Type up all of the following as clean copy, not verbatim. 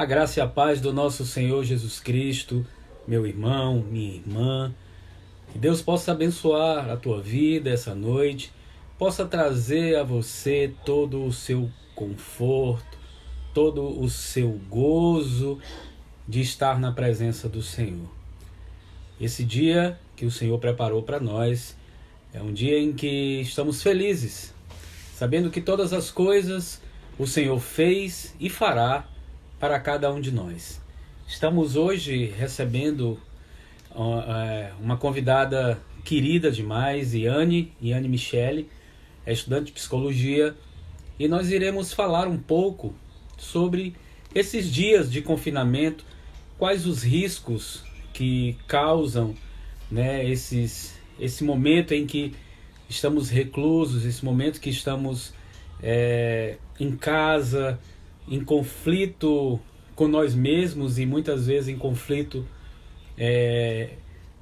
graça e a paz do nosso Senhor Jesus Cristo, meu irmão, minha irmã. Que Deus possa abençoar a tua vida essa noite, possa trazer a você todo o seu conforto, todo o seu gozo de estar na presença do Senhor. Esse dia que o Senhor preparou para nós é um dia em que estamos felizes, sabendo que todas as coisas o Senhor fez e fará para cada um de nós. Estamos hoje recebendo uma convidada querida demais, Yane Michele, é estudante de psicologia, e nós iremos falar um pouco sobre esses dias de confinamento, quais os riscos que causam, né, esse momento em que estamos reclusos, esse momento que estamos em casa, em conflito com nós mesmos e muitas vezes em conflito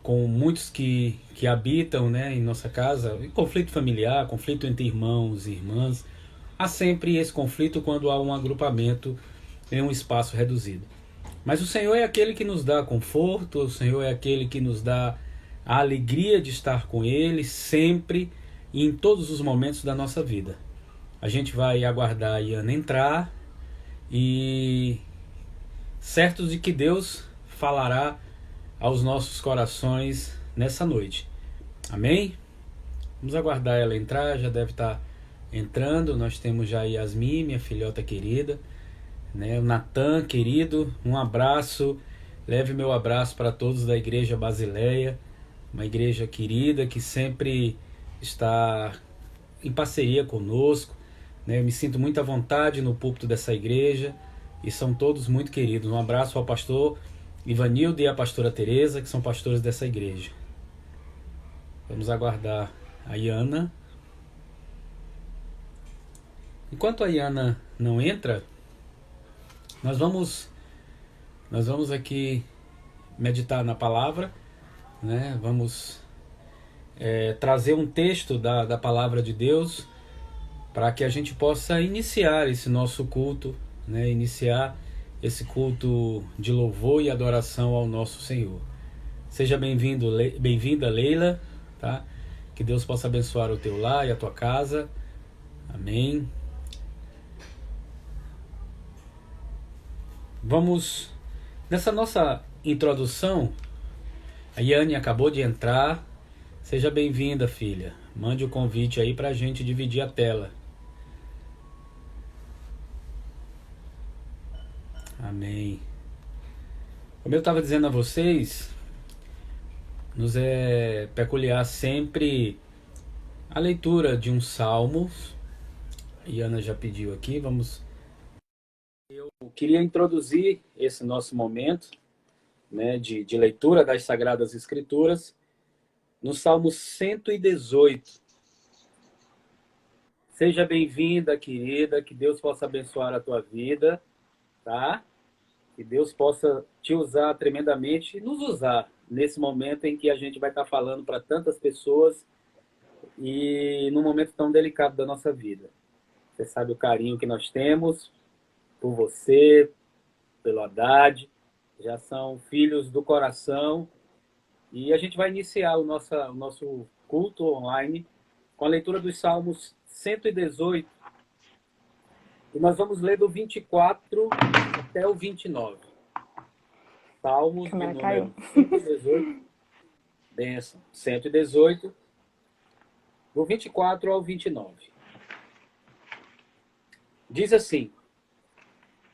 com muitos que habitam, né, em nossa casa, conflito familiar, conflito entre irmãos e irmãs. Há sempre esse conflito quando há um agrupamento em um espaço reduzido. Mas o Senhor é aquele que nos dá conforto, o Senhor é aquele que nos dá a alegria de estar com Ele sempre e em todos os momentos da nossa vida. A gente vai aguardar a Iana entrar e certos de que Deus falará aos nossos corações nessa noite. Amém? Vamos aguardar ela entrar, já deve estar entrando. Nós temos já a Yasmin, minha filhota querida, né? O Natan, querido, um abraço. Leve meu abraço para todos da Igreja Basileia, uma igreja querida que sempre está em parceria conosco, né? Eu me sinto muito à vontade no púlpito dessa igreja e são todos muito queridos. Um abraço ao pastor Ivanildo e à pastora Teresa, que são pastores dessa igreja. Vamos aguardar a Iana. Enquanto a Iana não entra, nós vamos aqui meditar na palavra, né? Vamos trazer um texto da palavra de Deus para que a gente possa iniciar esse nosso culto, né? Iniciar esse culto de louvor e adoração ao nosso Senhor. Seja bem-vinda, Leila, tá? Que Deus possa abençoar o teu lar e a tua casa. Amém. Vamos, nessa nossa introdução, a Yane acabou de entrar. Seja bem-vinda, filha. Mande o convite aí para a gente dividir a tela. Amém. Como eu estava dizendo a vocês, nos é peculiar sempre a leitura de um salmo. A Iana já pediu aqui, Eu queria introduzir esse nosso momento, né, de leitura das Sagradas Escrituras no Salmo 118. Seja bem-vinda, querida, que Deus possa abençoar a tua vida, tá? Que Deus possa te usar tremendamente e nos usar nesse momento em que a gente vai estar falando para tantas pessoas e num momento tão delicado da nossa vida. Você sabe o carinho que nós temos por você, pelo Haddad, já são filhos do coração, e a gente vai iniciar o nosso culto online com a leitura dos Salmos 118, e nós vamos ler do 24 até o 29. Salmos de número 118, bênção, 118, do 24 ao 29. Diz assim: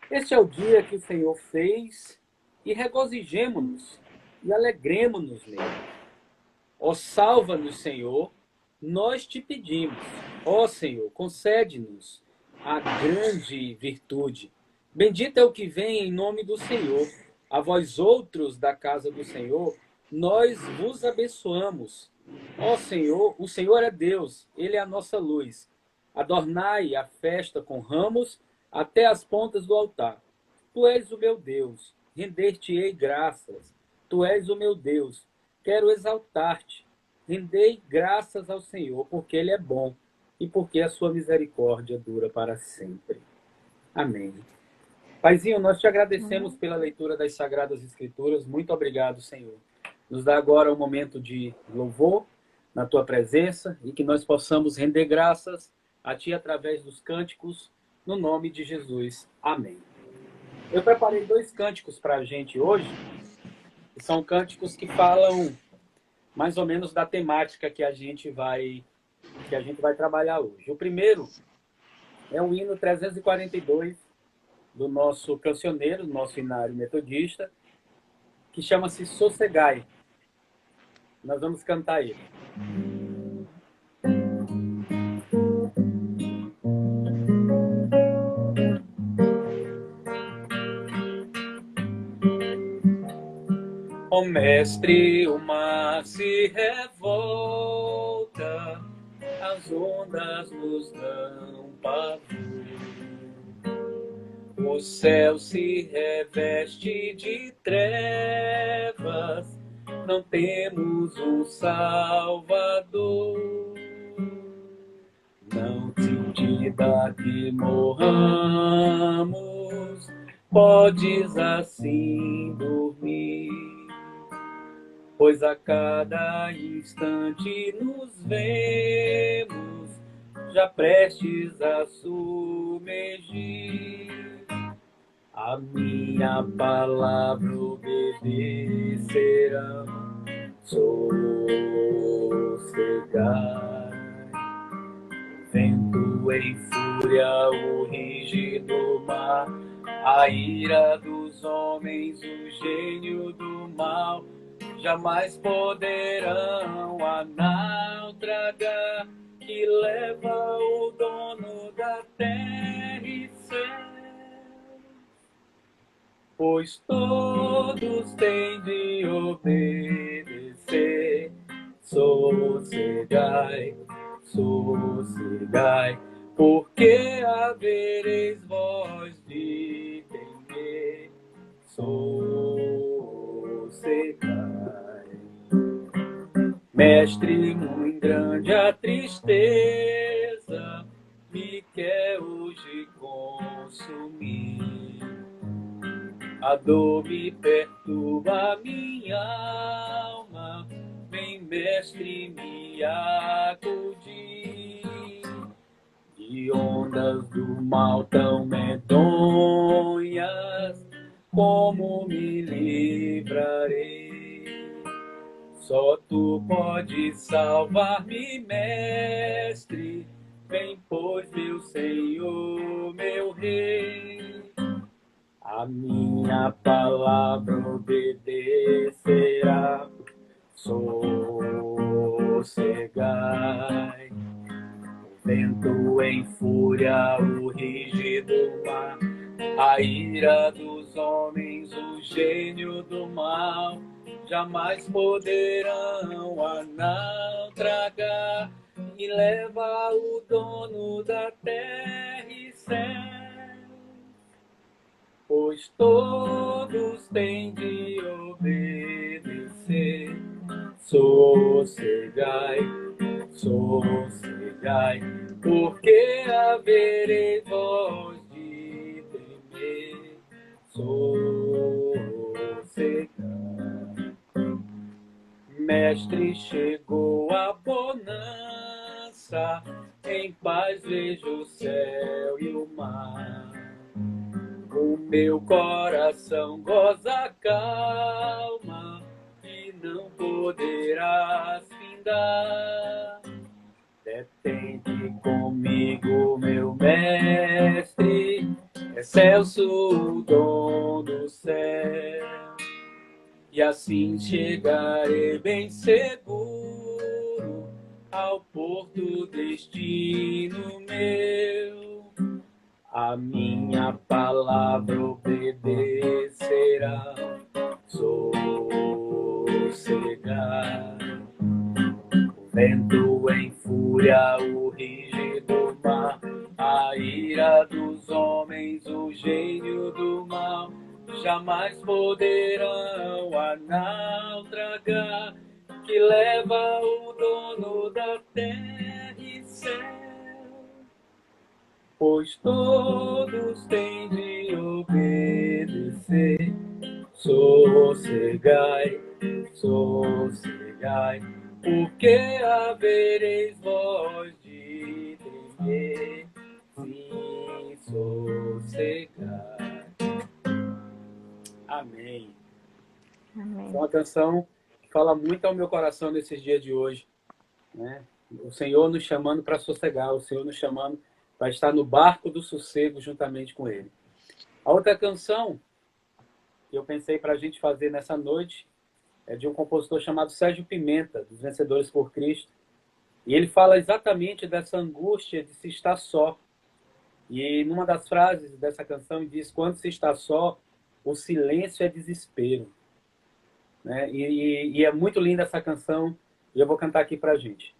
Este é o dia que o Senhor fez, e regozijemo-nos e alegremo-nos nele. Ó, salva-nos, Senhor, nós te pedimos. Ó, Senhor, concede-nos a grande virtude. Bendito é o que vem em nome do Senhor. A vós outros da casa do Senhor, nós vos abençoamos. Ó Senhor, o Senhor é Deus, Ele é a nossa luz. Adornai a festa com ramos até as pontas do altar. Tu és o meu Deus, render-te-ei graças. Tu és o meu Deus, quero exaltar-te. Rendei graças ao Senhor, porque Ele é bom e porque a sua misericórdia dura para sempre. Amém. Paizinho, nós te agradecemos pela leitura das Sagradas Escrituras. Muito obrigado, Senhor. Nos dá agora um momento de louvor na tua presença e que nós possamos render graças a ti através dos cânticos, no nome de Jesus. Amém. Eu preparei 2 cânticos para a gente hoje, que são cânticos que falam mais ou menos da temática que a gente vai trabalhar hoje. O primeiro é o hino 342 do nosso cancioneiro, do nosso hinário metodista, que chama-se Sossegai. Nós vamos cantar ele. Ó mestre, o mar se revolta, as ondas nos dão pavor. O céu se reveste de trevas, não temos um Salvador. Não te diga que morramos, podes assim dormir, pois a cada instante nos vemos, já prestes a submergir. A minha palavra obedecerá, sossegai. Vento em fúria, o rígido mar, a ira dos homens, o gênio do mal, jamais poderão a naufragar, que leva o dono da terra e céu. Pois todos têm de obedecer, sossegai, sossegai, porque havereis vós de temer, sossegai. Mestre, muito grande a tristeza, me quer hoje consumir. A dor me perturba minha alma, vem, mestre, me acudir. De ondas do mal tão medonhas, como me livrarei? Só tu podes salvar-me, mestre, vem, pois, meu Senhor, meu Rei. A minha palavra obedecerá, sossegai. O vento em fúria, o rígido mar, a ira dos homens, o gênio do mal, jamais poderão a naufragar, e leva o dono da terra e céu. Pois todos têm de obedecer, sossegai, sossegai, porque havereis vós de temer, sossegai. Mestre, chegou a bonança, em paz vejo o céu e o mar. O meu coração goza calma, e não poderás findar. Detente comigo, meu mestre, excelso o dom do céu, e assim chegarei bem seguro ao porto destino meu. A minha palavra obedecerá, sossegai. O vento em fúria, o rígido mar, a ira dos homens, o gênio do mal, jamais poderão a naufragar, que leva o dono da terra e céu. pois todos têm de obedecer. Sossegai, sossegai, porque havereis vós de temer, sim, sossegai. Amém. Amém. É uma canção que fala muito ao meu coração nesses dias de hoje, né? O Senhor nos chamando para sossegar, o Senhor nos chamando para estar no barco do sossego juntamente com Ele. A outra canção que eu pensei para a gente fazer nessa noite é de um compositor chamado Sérgio Pimenta, dos Vencedores por Cristo. E ele fala exatamente dessa angústia de se estar só. E numa das frases dessa canção ele diz: quando se está só, o silêncio é desespero. Né? E é muito linda essa canção, e eu vou cantar aqui para a gente.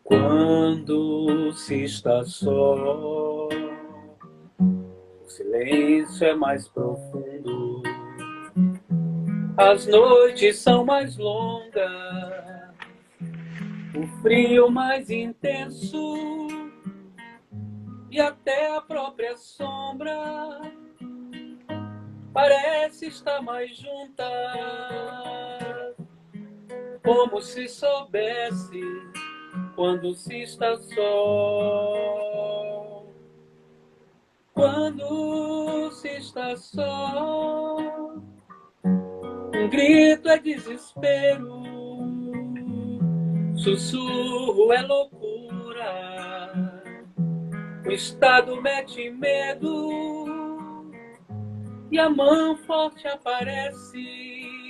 Quando se está só, o silêncio é mais profundo, as noites são mais longas, o frio mais intenso, e até a própria sombra parece estar mais junta, como se soubesse quando se está só. Quando se está só, um grito é desespero, sussurro é loucura, o estado mete medo e a mão forte aparece,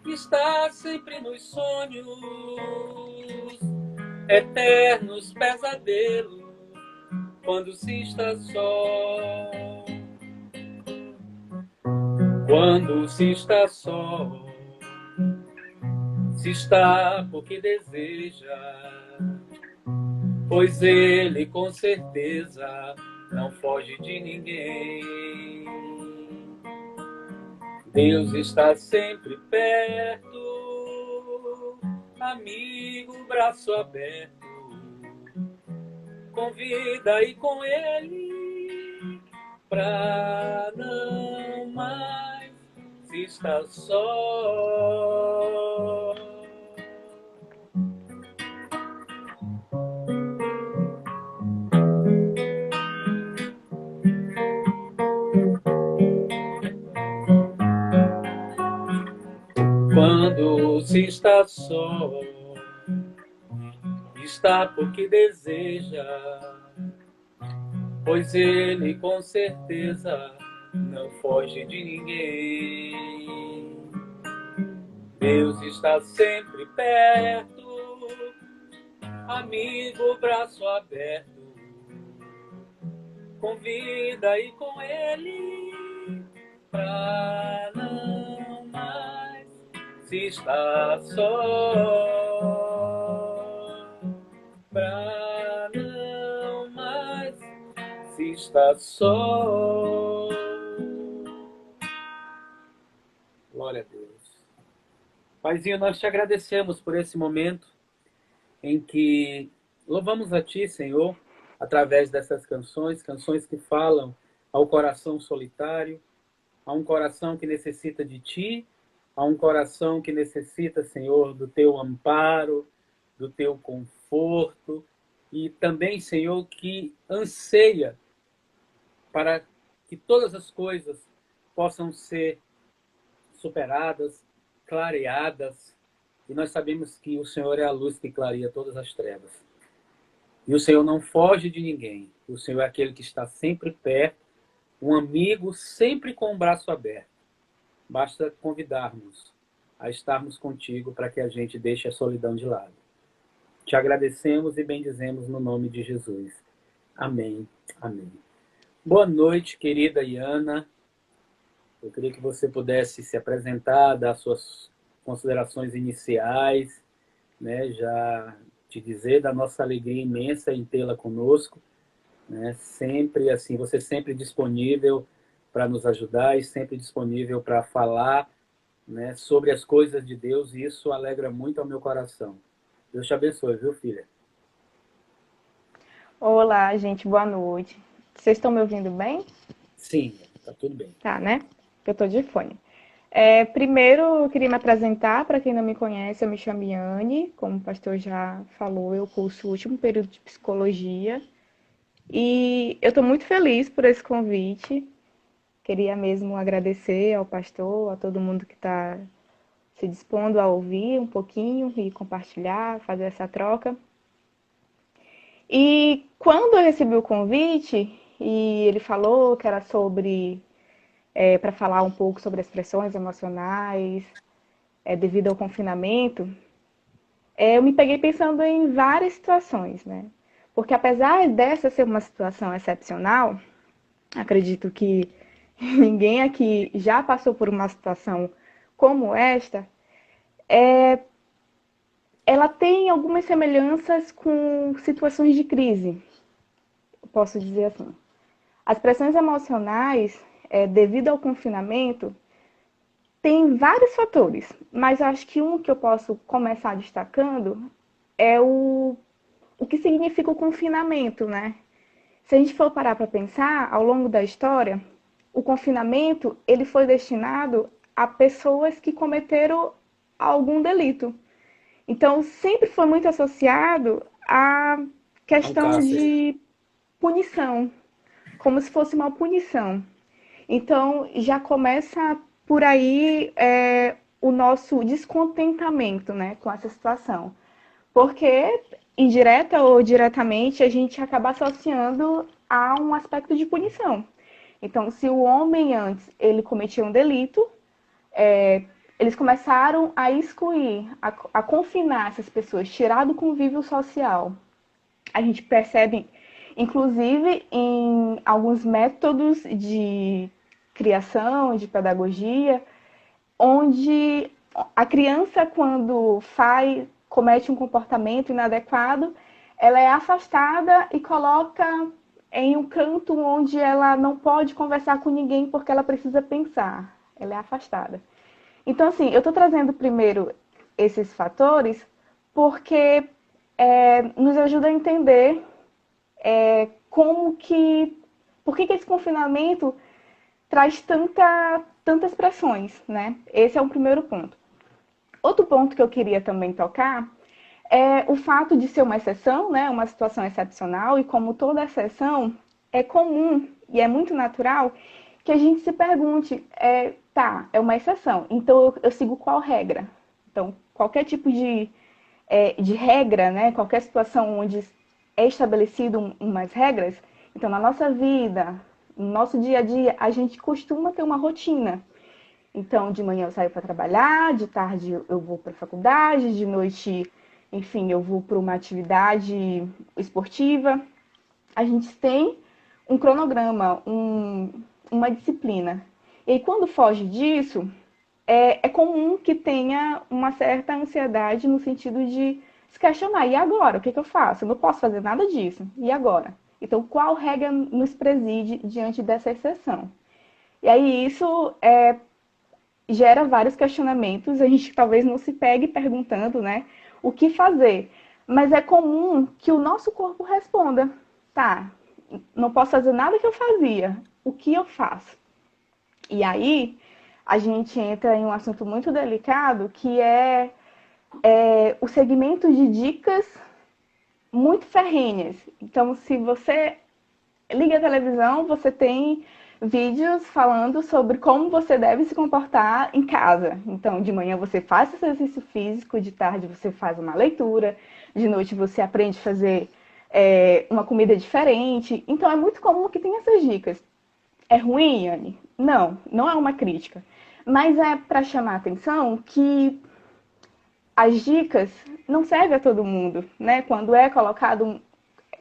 está sempre nos sonhos, eternos pesadelos, quando se está só. Quando se está só, se está porque deseja, pois ele com certeza não foge de ninguém. Deus está sempre perto, amigo, braço aberto, convida e com ele pra não mais se estar só. Quando se está só, está porque deseja, pois ele com certeza não foge de ninguém. Deus está sempre perto, amigo, braço aberto, convida e com ele pra não mais se estar só, pra não mais se estar só. Glória a Deus. Paizinho, nós te agradecemos por esse momento em que louvamos a Ti, Senhor, através dessas canções, canções que falam ao coração solitário, a um coração que necessita de Ti, a um coração que necessita, Senhor, do Teu amparo, do Teu conforto, e também, Senhor, que anseia para que todas as coisas possam ser superadas, clareadas, e nós sabemos que o Senhor é a luz que clareia todas as trevas. E o Senhor não foge de ninguém. O Senhor é aquele que está sempre perto, um amigo sempre com o braço aberto. Basta convidarmos a estarmos contigo para que a gente deixe a solidão de lado. Te agradecemos e bendizemos no nome de Jesus. Amém. Amém. Boa noite, querida Iana. Eu queria que você pudesse se apresentar, dar suas considerações iniciais, né? Já te dizer da nossa alegria imensa em tê-la conosco, né? Sempre assim, você sempre disponível para nos ajudar e sempre disponível para falar, né, sobre as coisas de Deus, e isso alegra muito ao meu coração. Deus te abençoe, viu, filha? Olá, gente, boa noite. Vocês estão me ouvindo bem? Sim, tá tudo bem. Tá, né? Eu tô de fone. Primeiro, eu queria me apresentar. Para quem não me conhece, eu me chamo Yane. Como o pastor já falou, eu curso o último período de psicologia. E eu estou muito feliz por esse convite. Queria mesmo agradecer ao pastor, a todo mundo que está se dispondo a ouvir um pouquinho e compartilhar, fazer essa troca. E quando eu recebi o convite e ele falou que era sobre para falar um pouco sobre as pressões emocionais devido ao confinamento, eu me peguei pensando em várias situações, né? Porque apesar dessa ser uma situação excepcional, acredito que ninguém aqui já passou por uma situação como esta, ela tem algumas semelhanças com situações de crise, posso dizer assim. As pressões emocionais, devido ao confinamento, tem vários fatores, mas acho que um que eu posso começar destacando é o que significa o confinamento, né? Se a gente for parar para pensar, ao longo da história, o confinamento ele foi destinado a pessoas que cometeram algum delito. Então, sempre foi muito associado à É um questão cárcere. de punição, como se fosse uma punição. Então, já começa por aí o nosso descontentamento, né, com essa situação. Porque, indireta ou diretamente, a gente acaba associando a um aspecto de punição. Então, se o homem antes ele cometia um delito, eles começaram a excluir, a confinar essas pessoas, tirar do convívio social. A gente percebe, inclusive, em alguns métodos de criação, de pedagogia, onde a criança, quando comete um comportamento inadequado, ela é afastada e coloca em um canto onde ela não pode conversar com ninguém porque ela precisa pensar. Ela é afastada. Então, assim, eu estou trazendo primeiro esses fatores porque nos ajuda a entender como que, por que esse confinamento traz tantas pressões, né? Esse é o primeiro ponto. Outro ponto que eu queria também tocar é o fato de ser uma exceção, né? Uma situação excepcional, e como toda exceção, é comum e é muito natural que a gente se pergunte, tá, é uma exceção, então eu sigo qual regra? Então, qualquer tipo de regra, né? Qualquer situação onde é estabelecido umas regras, então na nossa vida, no nosso dia a dia, a gente costuma ter uma rotina. Então, de manhã eu saio para trabalhar, de tarde eu vou para a faculdade, de noite, enfim, eu vou para uma atividade esportiva. A gente tem um cronograma, uma disciplina. E aí, quando foge disso, é comum que tenha uma certa ansiedade no sentido de se questionar. E agora? O que eu faço? Eu não posso fazer nada disso. E agora? Então, qual regra nos preside diante dessa exceção? E aí, isso gera vários questionamentos. A gente talvez não se pegue perguntando, né, o que fazer. Mas é comum que o nosso corpo responda: tá, não posso fazer nada que eu fazia. O que eu faço? E aí a gente entra em um assunto muito delicado, que é o segmento de dicas muito ferrenhas. Então, se você liga a televisão, você tem vídeos falando sobre como você deve se comportar em casa. Então, de manhã você faz exercício físico, de tarde você faz uma leitura, de noite você aprende a fazer uma comida diferente. Então, é muito comum que tenha essas dicas. É ruim, Anne? Não, não é uma crítica. Mas é para chamar a atenção que as dicas não servem a todo mundo, né? Quando é colocado,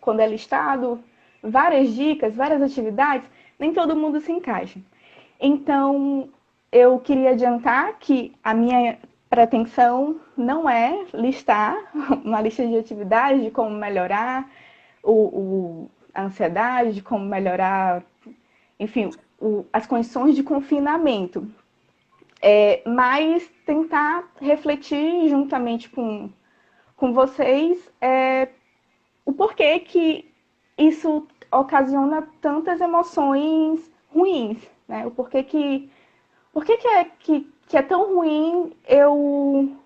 quando é listado várias dicas, várias atividades, nem todo mundo se encaixa. Então, eu queria adiantar que a minha pretensão não é listar uma lista de atividades de como melhorar a ansiedade, de como melhorar, enfim, as condições de confinamento. Mas tentar refletir juntamente com vocês o porquê que isso ocasiona tantas emoções ruins, né? O porquê que é tão ruim eu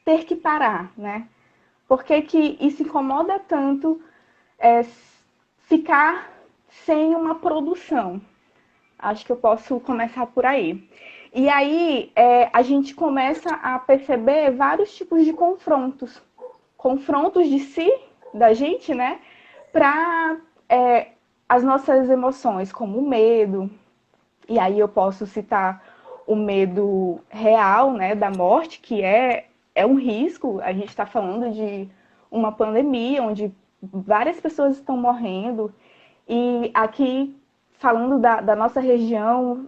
ter que parar, né? Por que isso incomoda tanto ficar sem uma produção? Acho que eu posso começar por aí. E aí a gente começa a perceber vários tipos de confrontos. Confrontos de si, da gente, né? Para as nossas emoções, como o medo. E aí eu posso citar o medo real, né, da morte, que é um risco. A gente está falando de uma pandemia onde várias pessoas estão morrendo. E aqui, falando da nossa região,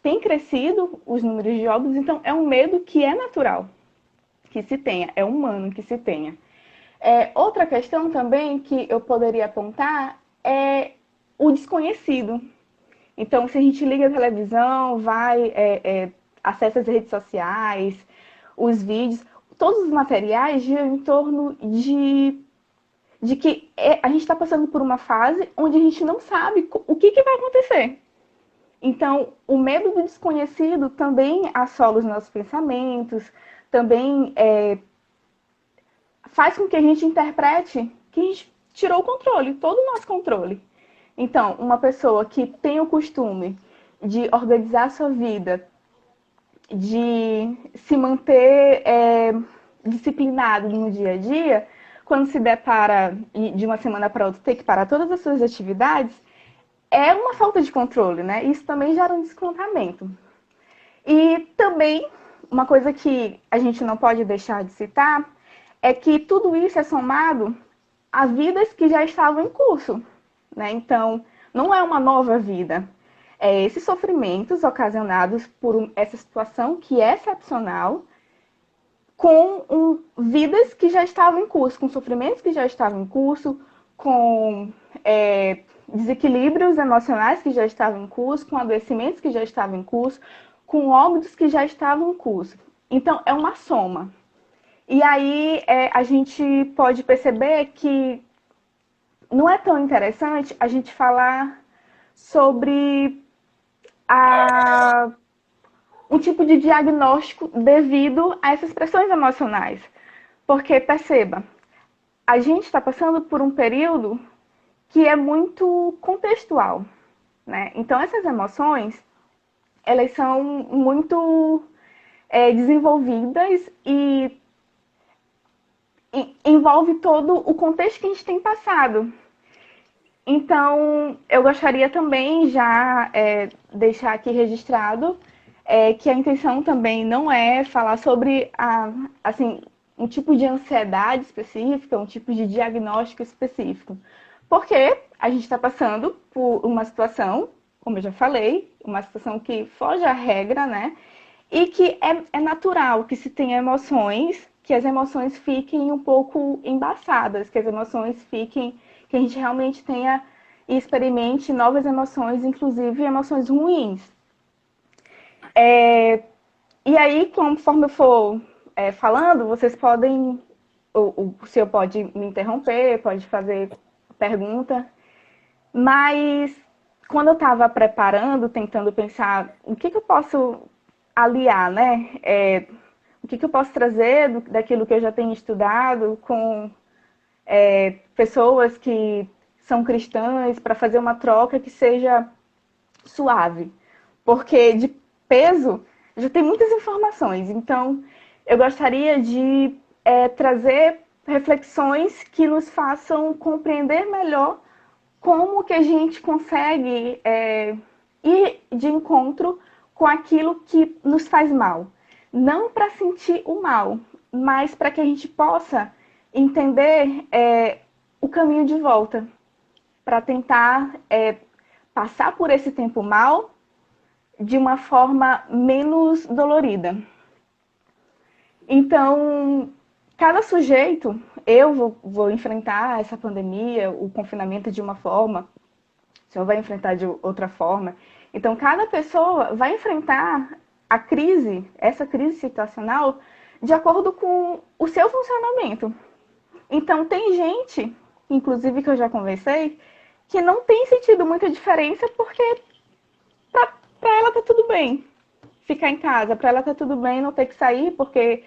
tem crescido os números de óbitos, então é um medo que é natural que se tenha, é humano que se tenha. Outra questão também que eu poderia apontar é o desconhecido. Então, se a gente liga a televisão, acessa as redes sociais, os vídeos, todos os materiais giram em torno de que a gente está passando por uma fase onde a gente não sabe o que vai acontecer. Então, o medo do desconhecido também assola os nossos pensamentos, também faz com que a gente interprete que a gente tirou o controle, todo o nosso controle. Então, uma pessoa que tem o costume de organizar a sua vida, de se manter disciplinado no dia a dia, quando se depara de uma semana para outra ter que parar todas as suas atividades, é uma falta de controle, né? Isso também gera um descontentamento. E também, uma coisa que a gente não pode deixar de citar é que tudo isso é somado a vidas que já estavam em curso, né? Então, não é uma nova vida. É esses sofrimentos ocasionados por essa situação que é excepcional, com vidas que já estavam em curso, com sofrimentos que já estavam em curso, com desequilíbrios emocionais que já estavam em curso, com adoecimentos que já estavam em curso, com óbitos que já estavam em curso. Então, é uma soma. E aí a gente pode perceber que não é tão interessante a gente falar sobre um tipo de diagnóstico devido a essas pressões emocionais. Porque, perceba, a gente está passando por um período que é muito contextual, né? Então, essas emoções, elas são muito desenvolvidas e envolve todo o contexto que a gente tem passado. Então, eu gostaria também já deixar aqui registrado que a intenção também não é falar sobre assim, um tipo de ansiedade específica, um tipo de diagnóstico específico. Porque a gente está passando por uma situação, como eu já falei, uma situação que foge à regra, né? E que é natural que se tenha emoções, que as emoções fiquem um pouco embaçadas, que as emoções fiquem, que a gente realmente tenha e experimente novas emoções, inclusive emoções ruins. E aí, conforme eu for falando, vocês podem, o senhor pode me interromper, pode fazer pergunta, mas quando eu estava preparando, tentando pensar o que eu posso aliar, né? O que eu posso trazer daquilo que eu já tenho estudado com pessoas que são cristãs para fazer uma troca que seja suave. Porque de peso já tem muitas informações. Então, eu gostaria de trazer reflexões que nos façam compreender melhor como que a gente consegue ir de encontro com aquilo que nos faz mal. Não para sentir o mal, mas para que a gente possa entender o caminho de volta, para tentar passar por esse tempo mal de uma forma menos dolorida. Então, cada sujeito, eu vou enfrentar essa pandemia, o confinamento de uma forma, o senhor vai enfrentar de outra forma. Então, cada pessoa vai enfrentar a crise, essa crise situacional, de acordo com o seu funcionamento. Então, tem gente, inclusive que eu já conversei, que não tem sentido muita diferença porque para ela tá tudo bem ficar em casa, para ela tá tudo bem não ter que sair, porque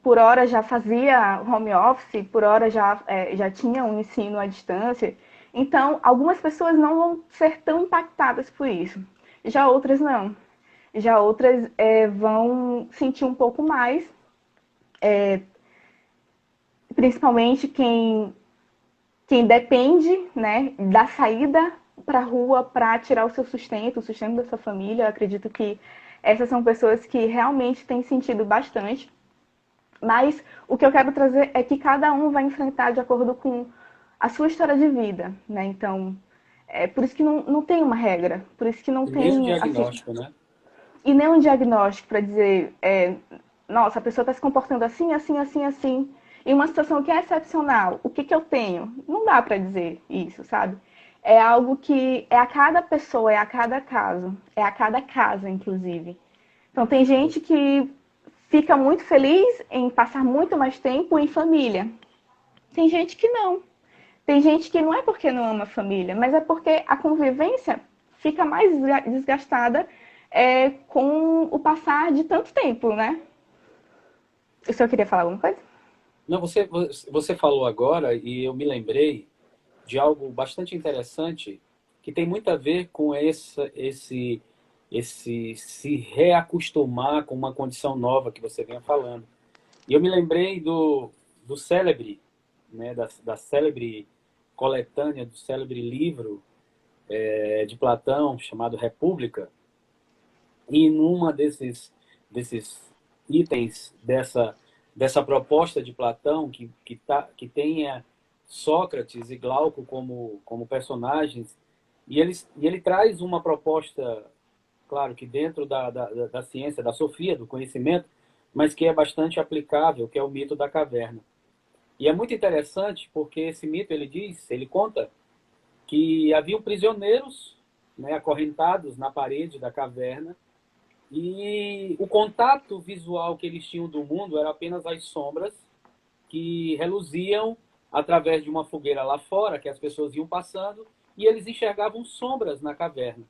por hora já fazia home office, por hora já tinha um ensino à distância. Então, algumas pessoas não vão ser tão impactadas por isso. Já outras não. Já outras vão sentir um pouco mais, principalmente quem depende, né, da saída para a rua para tirar o seu sustento, o sustento da sua família. Eu acredito que essas são pessoas que realmente têm sentido bastante. Mas o que eu quero trazer é que cada um vai enfrentar de acordo com a sua história de vida, né? Então, por isso que não tem uma regra, por isso que não E nem o tem, assim, diagnóstico, né? e nem um diagnóstico para dizer, nossa, a pessoa está se comportando assim, assim, assim, assim, em uma situação que é excepcional, o que que eu tenho? Não dá para dizer isso, sabe? É algo que é a cada pessoa, é a cada caso, é a cada casa, inclusive. Então, tem gente que fica muito feliz em passar muito mais tempo em família. Tem gente que não. Tem gente que não é porque não ama a família, mas é porque a convivência fica mais desgastada com o passar de tanto tempo, né? O senhor queria falar alguma coisa? Não, você falou agora e eu me lembrei de algo bastante interessante que tem muito a ver com esse se reacostumar com uma condição nova que você vinha falando. E eu me lembrei do célebre, né, da célebre coletânea, do célebre livro de Platão chamado República, e numa desses itens dessa proposta de Platão, que tenha Sócrates e Glauco como personagens, e ele traz uma proposta, claro que dentro da ciência, da sofia, do conhecimento, mas que é bastante aplicável, que é o mito da caverna. E é muito interessante porque esse mito, ele conta que haviam prisioneiros, né, acorrentados na parede da caverna, e o contato visual que eles tinham do mundo era apenas as sombras que reluziam através de uma fogueira lá fora, que as pessoas iam passando, e eles enxergavam sombras na caverna.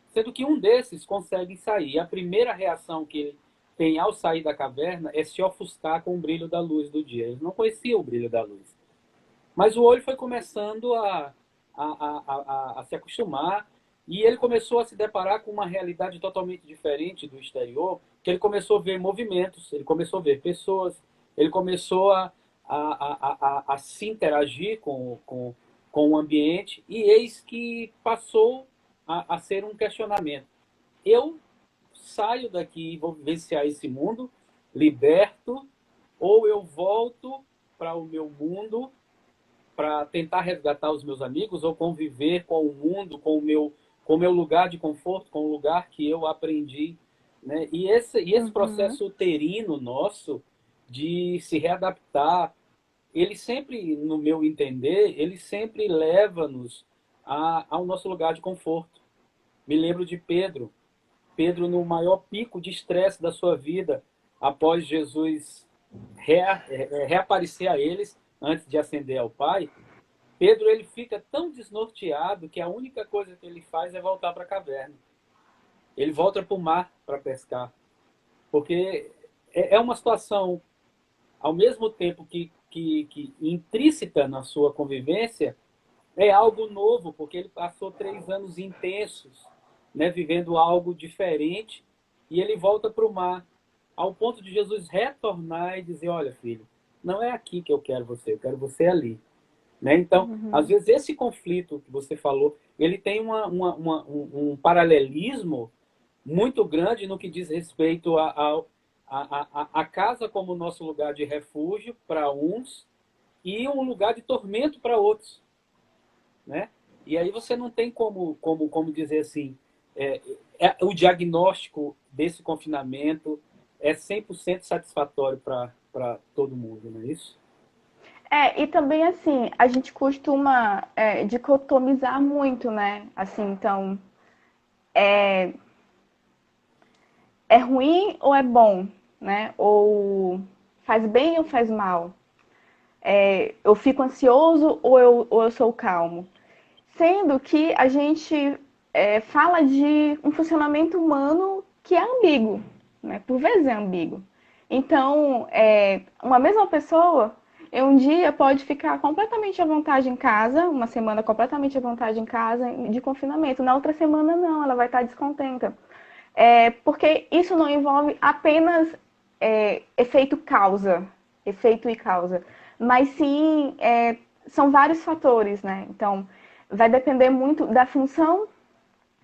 Sendo que um desses consegue sair. A primeira reação que ele tem ao sair da caverna é se ofuscar com o brilho da luz do dia. Eles não conheciam o brilho da luz. Mas o olho foi começando a se acostumar e ele começou a se deparar com uma realidade totalmente diferente do exterior, que ele começou a ver movimentos, ele começou a ver pessoas, ele começou a se interagir com o ambiente, e eis que passou a ser um questionamento. Eu saio daqui e vou vivenciar esse mundo liberto, ou eu volto para o meu mundo para tentar resgatar os meus amigos ou conviver com o mundo, com o meu lugar de conforto, com o lugar que eu aprendi, né? E esse Uhum. processo uterino nosso de se readaptar, ele sempre, no meu entender, ele sempre leva-nos ao nosso lugar de conforto. Me lembro de Pedro. Pedro, no maior pico de estresse da sua vida, após Jesus reaparecer a eles, antes de ascender ao Pai, Pedro ele fica tão desnorteado que a única coisa que ele faz é voltar para a caverna. Ele volta para o mar para pescar. Porque é uma situação, ao mesmo tempo que intrínseca na sua convivência, é algo novo, porque ele passou 3 anos intensos, né, vivendo algo diferente, e ele volta para o mar, ao ponto de Jesus retornar e dizer: olha, filho, não é aqui que eu quero você ali. Né? Então, às Uhum. vezes, esse conflito que você falou, ele tem um paralelismo muito grande no que diz respeito a casa como nosso lugar de refúgio para uns e um lugar de tormento para outros. Né? E aí você não tem como dizer assim, o diagnóstico desse confinamento, é 100% satisfatório para todo mundo, não é isso? E também assim, a gente costuma dicotomizar muito, né? Assim, então, é ruim ou é bom, né? Ou faz bem ou faz mal? Eu fico ansioso ou eu sou calmo? Sendo que a gente fala de um funcionamento humano que é ambíguo, né? Por vezes é ambíguo. Então, uma mesma pessoa, em um dia pode ficar completamente à vontade em casa, uma semana completamente à vontade em casa, de confinamento. Na outra semana, não, ela vai estar descontenta. Porque isso não envolve apenas efeito causa, efeito e causa, mas sim são vários fatores, né? Então, vai depender muito da função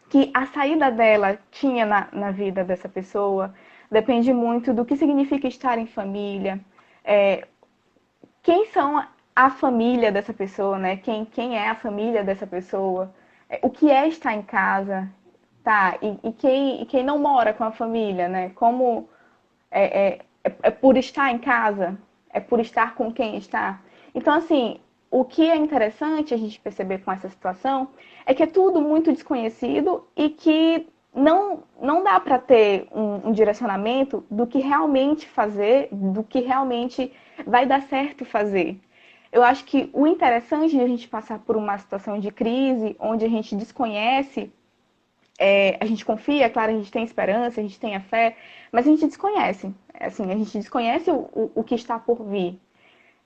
que a saída dela tinha na vida dessa pessoa, depende muito do que significa estar em família, quem são a família dessa pessoa, né? Quem é a família dessa pessoa, o que é estar em casa, tá? E quem não mora com a família, né? Como é por estar em casa, é por estar com quem está. Então, assim, o que é interessante a gente perceber com essa situação é que é tudo muito desconhecido e que não dá para ter um direcionamento do que realmente fazer, do que realmente vai dar certo fazer. Eu acho que o interessante de a gente passar por uma situação de crise, onde a gente desconhece, a gente confia, claro, a gente tem esperança, a gente tem a fé, mas a gente desconhece. Assim, a gente desconhece o que está por vir.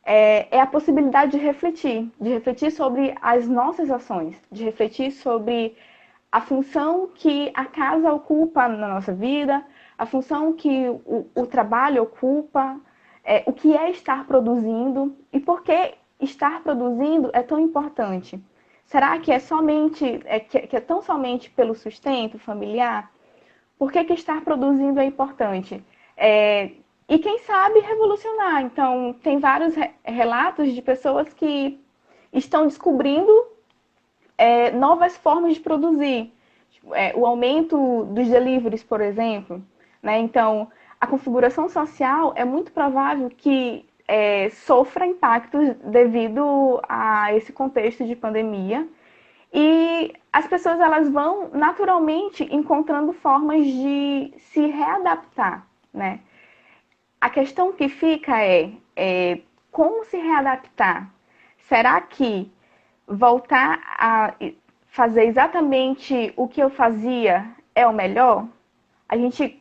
É a possibilidade de refletir sobre as nossas ações, de refletir sobre a função que a casa ocupa na nossa vida, a função que o trabalho ocupa, o que é estar produzindo e por que estar produzindo é tão importante. Será que é somente que é tão somente pelo sustento familiar? Por que estar produzindo é importante? E quem sabe revolucionar. Então, tem vários relatos de pessoas que estão descobrindo novas formas de produzir. O aumento dos deliveries, por exemplo. Né? Então, a configuração social é muito provável que sofra impactos devido a esse contexto de pandemia. E as pessoas elas vão naturalmente encontrando formas de se readaptar, né? A questão que fica é como se readaptar? Será que voltar a fazer exatamente o que eu fazia é o melhor? A gente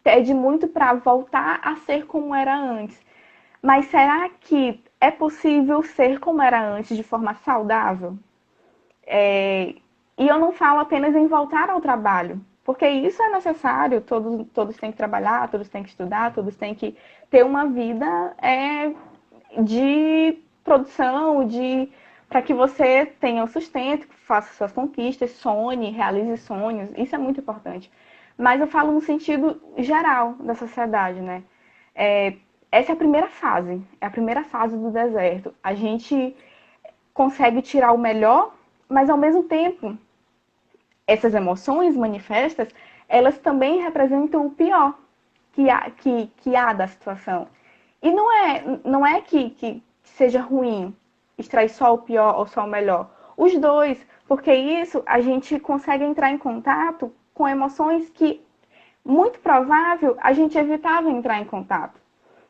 pede muito para voltar a ser como era antes. Mas será que é possível ser como era antes de forma saudável? E eu não falo apenas em voltar ao trabalho, porque isso é necessário, todos têm que trabalhar, todos têm que estudar, todos têm que ter uma vida de produção, para que você tenha o sustento, faça suas conquistas, sonhe, realize sonhos, isso é muito importante. Mas eu falo no sentido geral da sociedade, né? Essa é a primeira fase do deserto. A gente consegue tirar o melhor, mas ao mesmo tempo, essas emoções manifestas, elas também representam o pior que há da situação. E não é que seja ruim extrair só o pior ou só o melhor. Os dois, porque isso a gente consegue entrar em contato com emoções que, muito provável, a gente evitava entrar em contato.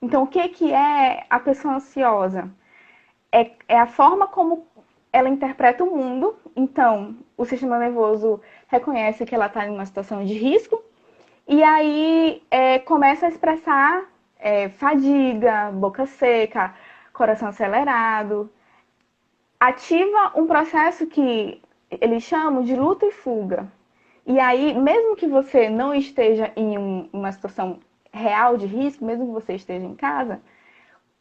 Então, o que é a pessoa ansiosa? É a forma como ela interpreta o mundo. Então, o sistema nervoso reconhece que ela está em uma situação de risco e aí começa a expressar fadiga, boca seca, coração acelerado. Ativa um processo que eles chamam de luta e fuga. E aí, mesmo que você não esteja em uma situação real de risco, mesmo que você esteja em casa,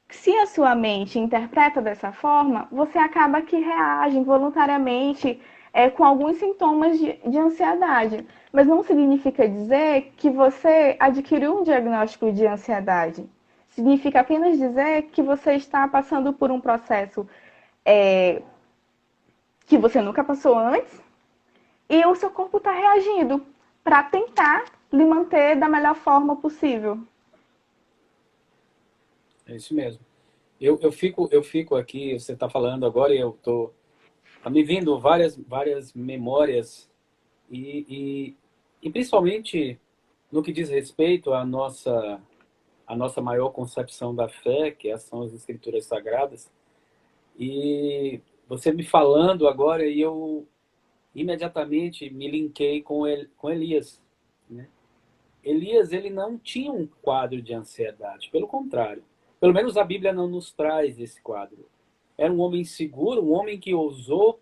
se a sua mente interpreta dessa forma, você acaba que reage involuntariamente com alguns sintomas de ansiedade. Mas não significa dizer que você adquiriu um diagnóstico de ansiedade. Significa apenas dizer que você está passando por um processo que você nunca passou antes e o seu corpo está reagindo para tentar lhe manter da melhor forma possível. É isso mesmo. Eu fico aqui, você está falando agora, e tá me vindo várias memórias e, e principalmente no que diz respeito à nossa maior concepção da fé, que são as Escrituras Sagradas. E você me falando agora, e eu imediatamente me linkei com Elias, né? Elias, ele não tinha um quadro de ansiedade, pelo contrário. Pelo menos a Bíblia não nos traz esse quadro. Era um homem seguro, um homem que ousou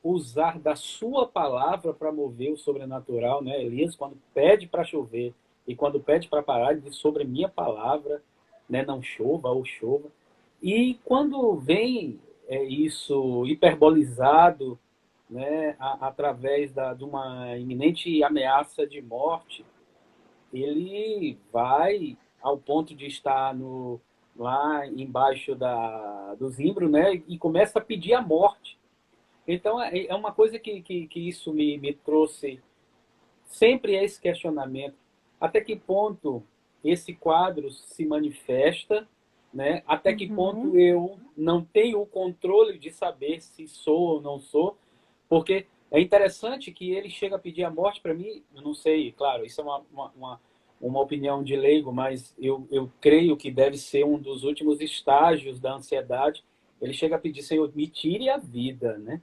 usar da sua palavra para mover o sobrenatural, né? Elias, quando pede para chover e quando pede para parar, ele diz sobre minha palavra, né? Não chova ou chova. E quando vem isso hiperbolizado, né, através de uma iminente ameaça de morte, ele vai ao ponto de estar lá embaixo do zimbro, né, e começa a pedir a morte. Então, é uma coisa que isso me trouxe sempre esse questionamento. Até que ponto esse quadro se manifesta, né? Até que ponto Uhum, eu não tenho o controle de saber se sou ou não sou, porque é interessante que ele chega a pedir a morte para mim, eu não sei, claro, isso é uma opinião de leigo, mas eu creio que deve ser um dos últimos estágios da ansiedade. Ele chega a pedir, Senhor, me tire a vida, né?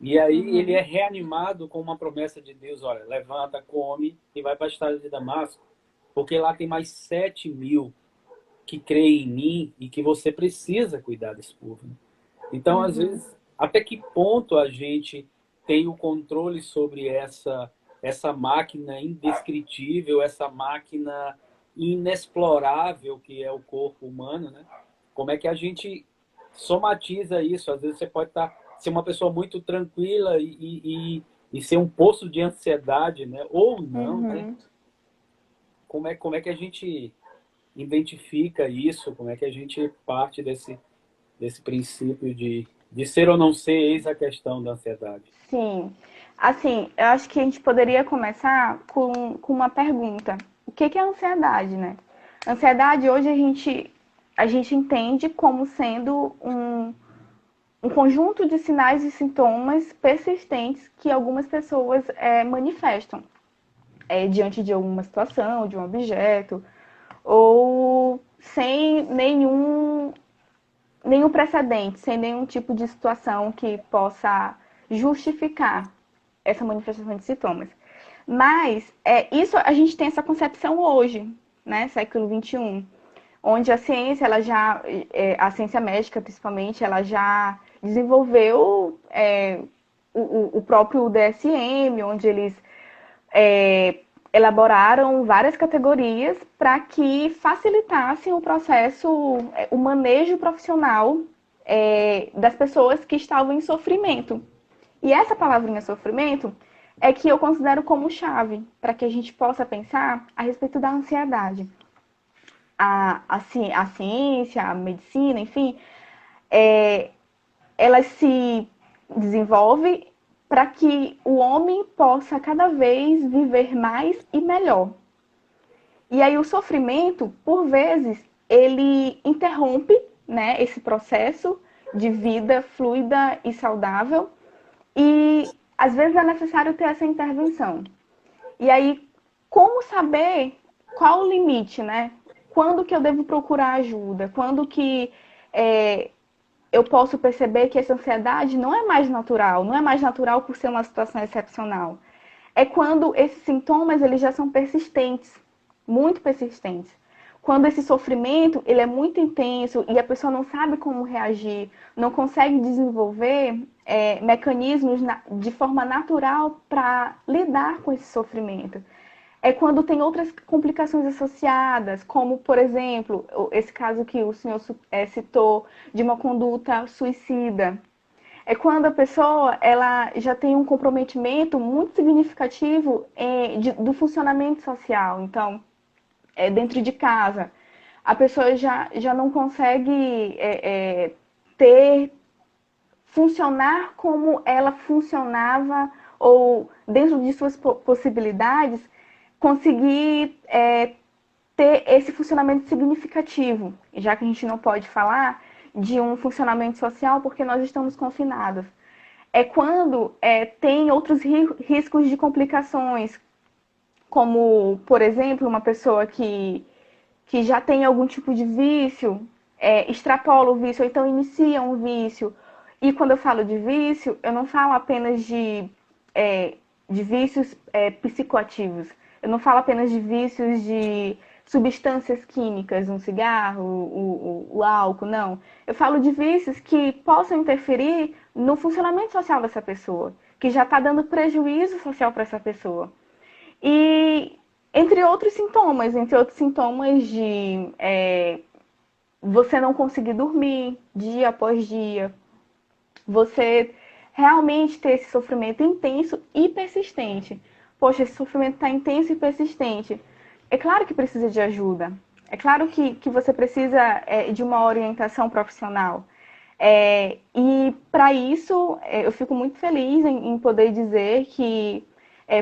E aí ele é uhum, reanimado com uma promessa de Deus, olha, levanta, come e vai para a estrada de Damasco, porque lá tem mais 7.000 que creem em mim e que você precisa cuidar desse povo. Né? Então, às uhum, vezes, até que ponto a gente tem o controle sobre essa máquina indescritível, essa máquina inexplorável que é o corpo humano, né? Como é que a gente somatiza isso? Às vezes você pode ser uma pessoa muito tranquila e ser um poço de ansiedade, né? Ou não, né? uhum. Como é que a gente identifica isso? Como é que a gente parte desse princípio de ser ou não ser, eis a questão da ansiedade? Sim. Assim, eu acho que a gente poderia começar com uma pergunta. O que é ansiedade, né? Ansiedade hoje a gente entende como sendo um conjunto de sinais e sintomas persistentes que algumas pessoas manifestam diante de alguma situação, de um objeto, ou sem nenhum precedente, sem nenhum tipo de situação que possa justificar essa manifestação de sintomas. Mas isso a gente tem essa concepção hoje, né, século XXI, onde a ciência, a ciência médica principalmente, ela já desenvolveu o próprio DSM, onde eles é, elaboraram várias categorias para que facilitassem o processo, o manejo profissional das pessoas que estavam em sofrimento. E essa palavrinha sofrimento é que eu considero como chave para que a gente possa pensar a respeito da ansiedade. A ciência, a medicina, enfim, ela se desenvolve para que o homem possa cada vez viver mais e melhor. E aí o sofrimento, por vezes, ele interrompe, né, esse processo de vida fluida e saudável. E às vezes é necessário ter essa intervenção. E aí, como saber qual o limite, né? Quando que eu devo procurar ajuda? Quando que eu posso perceber que essa ansiedade não é mais natural, não é mais natural por ser uma situação excepcional. É quando esses sintomas eles já são persistentes, muito persistentes. Quando esse sofrimento ele é muito intenso e a pessoa não sabe como reagir, não consegue desenvolver mecanismos de forma natural para lidar com esse sofrimento. É quando tem outras complicações associadas, como, por exemplo, esse caso que o senhor citou de uma conduta suicida. É quando a pessoa ela já tem um comprometimento muito significativo do funcionamento social. Então, dentro de casa, a pessoa já não consegue ter funcionar como ela funcionava ou dentro de suas possibilidades conseguir ter esse funcionamento significativo, já que a gente não pode falar de um funcionamento social porque nós estamos confinados. É quando tem outros riscos de complicações, como, por exemplo, uma pessoa que já tem algum tipo de vício, extrapola o vício, ou então inicia um vício. E quando eu falo de vício, eu não falo apenas de vícios psicoativos. Eu não falo apenas de vícios de substâncias químicas, um cigarro, o álcool, não. Eu falo de vícios que possam interferir no funcionamento social dessa pessoa, que já está dando prejuízo social para essa pessoa. E entre outros sintomas de você não conseguir dormir dia após dia, você realmente ter esse sofrimento intenso e persistente. Poxa, esse sofrimento está intenso e persistente. É claro que precisa de ajuda. É claro que você precisa de uma orientação profissional. E para isso, eu fico muito feliz em poder dizer que,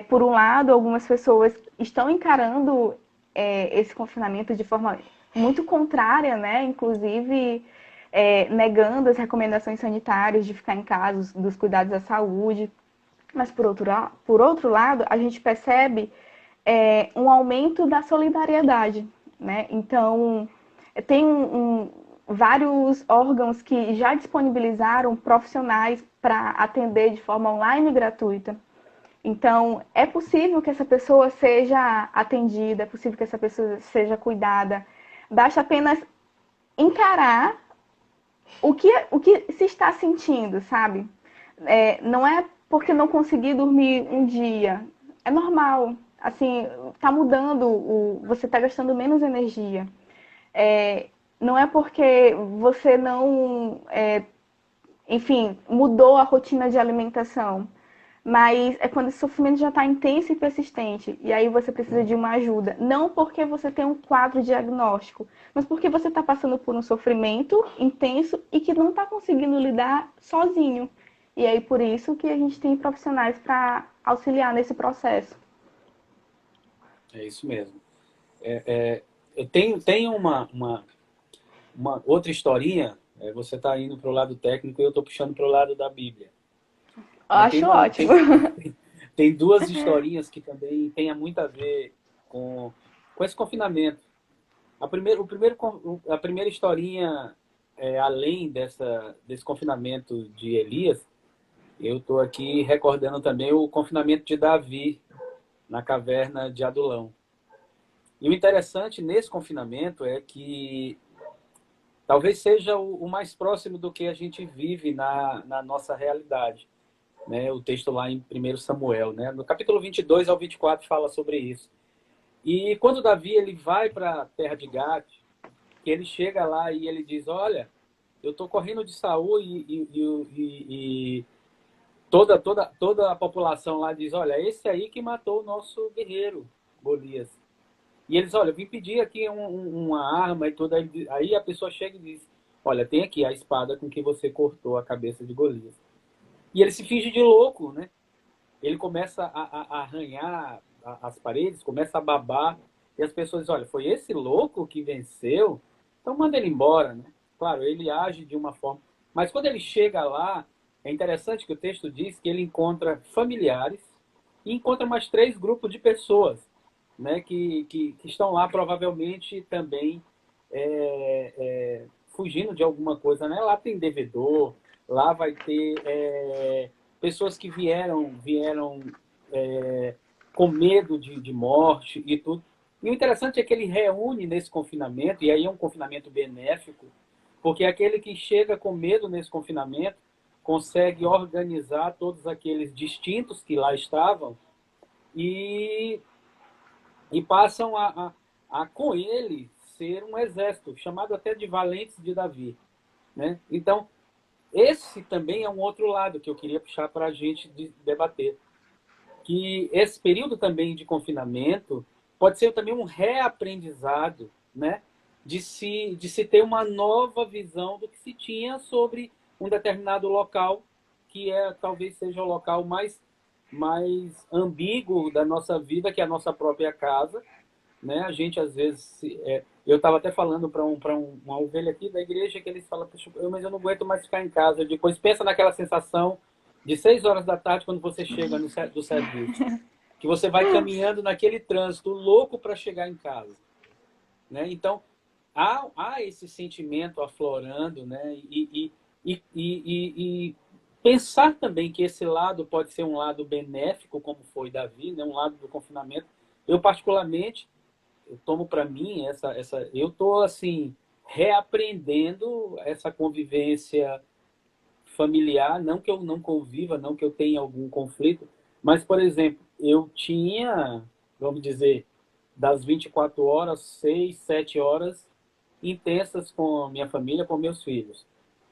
por um lado, algumas pessoas estão encarando esse confinamento de forma muito contrária, né? Inclusive negando as recomendações sanitárias de ficar em casa, dos cuidados à saúde. Mas, por outro lado, a gente percebe um aumento da solidariedade, né? Então, tem vários órgãos que já disponibilizaram profissionais para atender de forma online gratuita. Então, é possível que essa pessoa seja atendida, é possível que essa pessoa seja cuidada. Basta apenas encarar o que se está sentindo, sabe? Não é porque não consegui dormir um dia. É normal. Assim, tá mudando, você tá gastando menos energia. Não é porque você não, enfim, mudou a rotina de alimentação. Mas é quando esse sofrimento já está intenso e persistente. E aí você precisa de uma ajuda. Não porque você tem um quadro diagnóstico, mas porque você está passando por um sofrimento intenso e que não está conseguindo lidar sozinho. E aí por isso que a gente tem profissionais para auxiliar nesse processo. É isso mesmo. Eu tenho uma outra historinha. Você está indo para o lado técnico e eu estou puxando para o lado da Bíblia. Né? Acho ótimo. Tem duas historinhas que também têm muito a ver com esse confinamento. A primeira historinha, além desse confinamento de Elias, eu estou aqui recordando também o confinamento de Davi na caverna de Adulão. E o interessante nesse confinamento é que talvez seja o mais próximo do que a gente vive na nossa realidade. Né? O texto lá em 1 Samuel. Né? No capítulo 22 ao 24 fala sobre isso. E quando Davi ele vai para a terra de Gade, que ele chega lá e ele diz, olha, eu estou correndo de Saul e toda a população lá diz, olha, esse aí que matou o nosso guerreiro, Golias. E eles, olha, eu vim pedir aqui uma arma e tudo. Aí a pessoa chega e diz, olha, tem aqui a espada com que você cortou a cabeça de Golias. E ele se finge de louco, né? Ele começa a arranhar as paredes, começa a babar. E as pessoas dizem, olha, foi esse louco que venceu? Então manda ele embora, né? Claro, ele age de uma forma... Mas quando ele chega lá, é interessante que o texto diz que ele encontra familiares e encontra mais 3 grupos de pessoas, né? Que estão lá provavelmente também fugindo de alguma coisa, né? Lá tem devedor, lá vai ter pessoas que vieram com medo de morte e tudo. E o interessante é que ele reúne nesse confinamento, e aí é um confinamento benéfico, porque aquele que chega com medo nesse confinamento consegue organizar todos aqueles distintos que lá estavam e passam com ele ser um exército, chamado até de valentes de Davi. Né? Então, esse também é um outro lado que eu queria puxar para a gente debater. Que esse período também de confinamento pode ser também um reaprendizado, né? de se ter uma nova visão do que se tinha sobre um determinado local, que talvez seja o local mais ambíguo da nossa vida, que é a nossa própria casa, né? A gente às vezes eu estava até falando para uma ovelha aqui da igreja que eles falam, mas eu não aguento mais ficar em casa. Depois pensa naquela sensação de 6 horas da tarde quando você chega do serviço, que você vai caminhando naquele trânsito louco para chegar em casa, né? Então há esse sentimento aflorando, né? E pensar também que esse lado pode ser um lado benéfico, como foi Davi, né? Um lado do confinamento. Eu particularmente eu tomo para mim eu tô assim reaprendendo essa convivência familiar, não que eu não conviva, não que eu tenha algum conflito, mas por exemplo, eu tinha, vamos dizer, das 24 horas, 6, 7 horas intensas com a minha família, com meus filhos,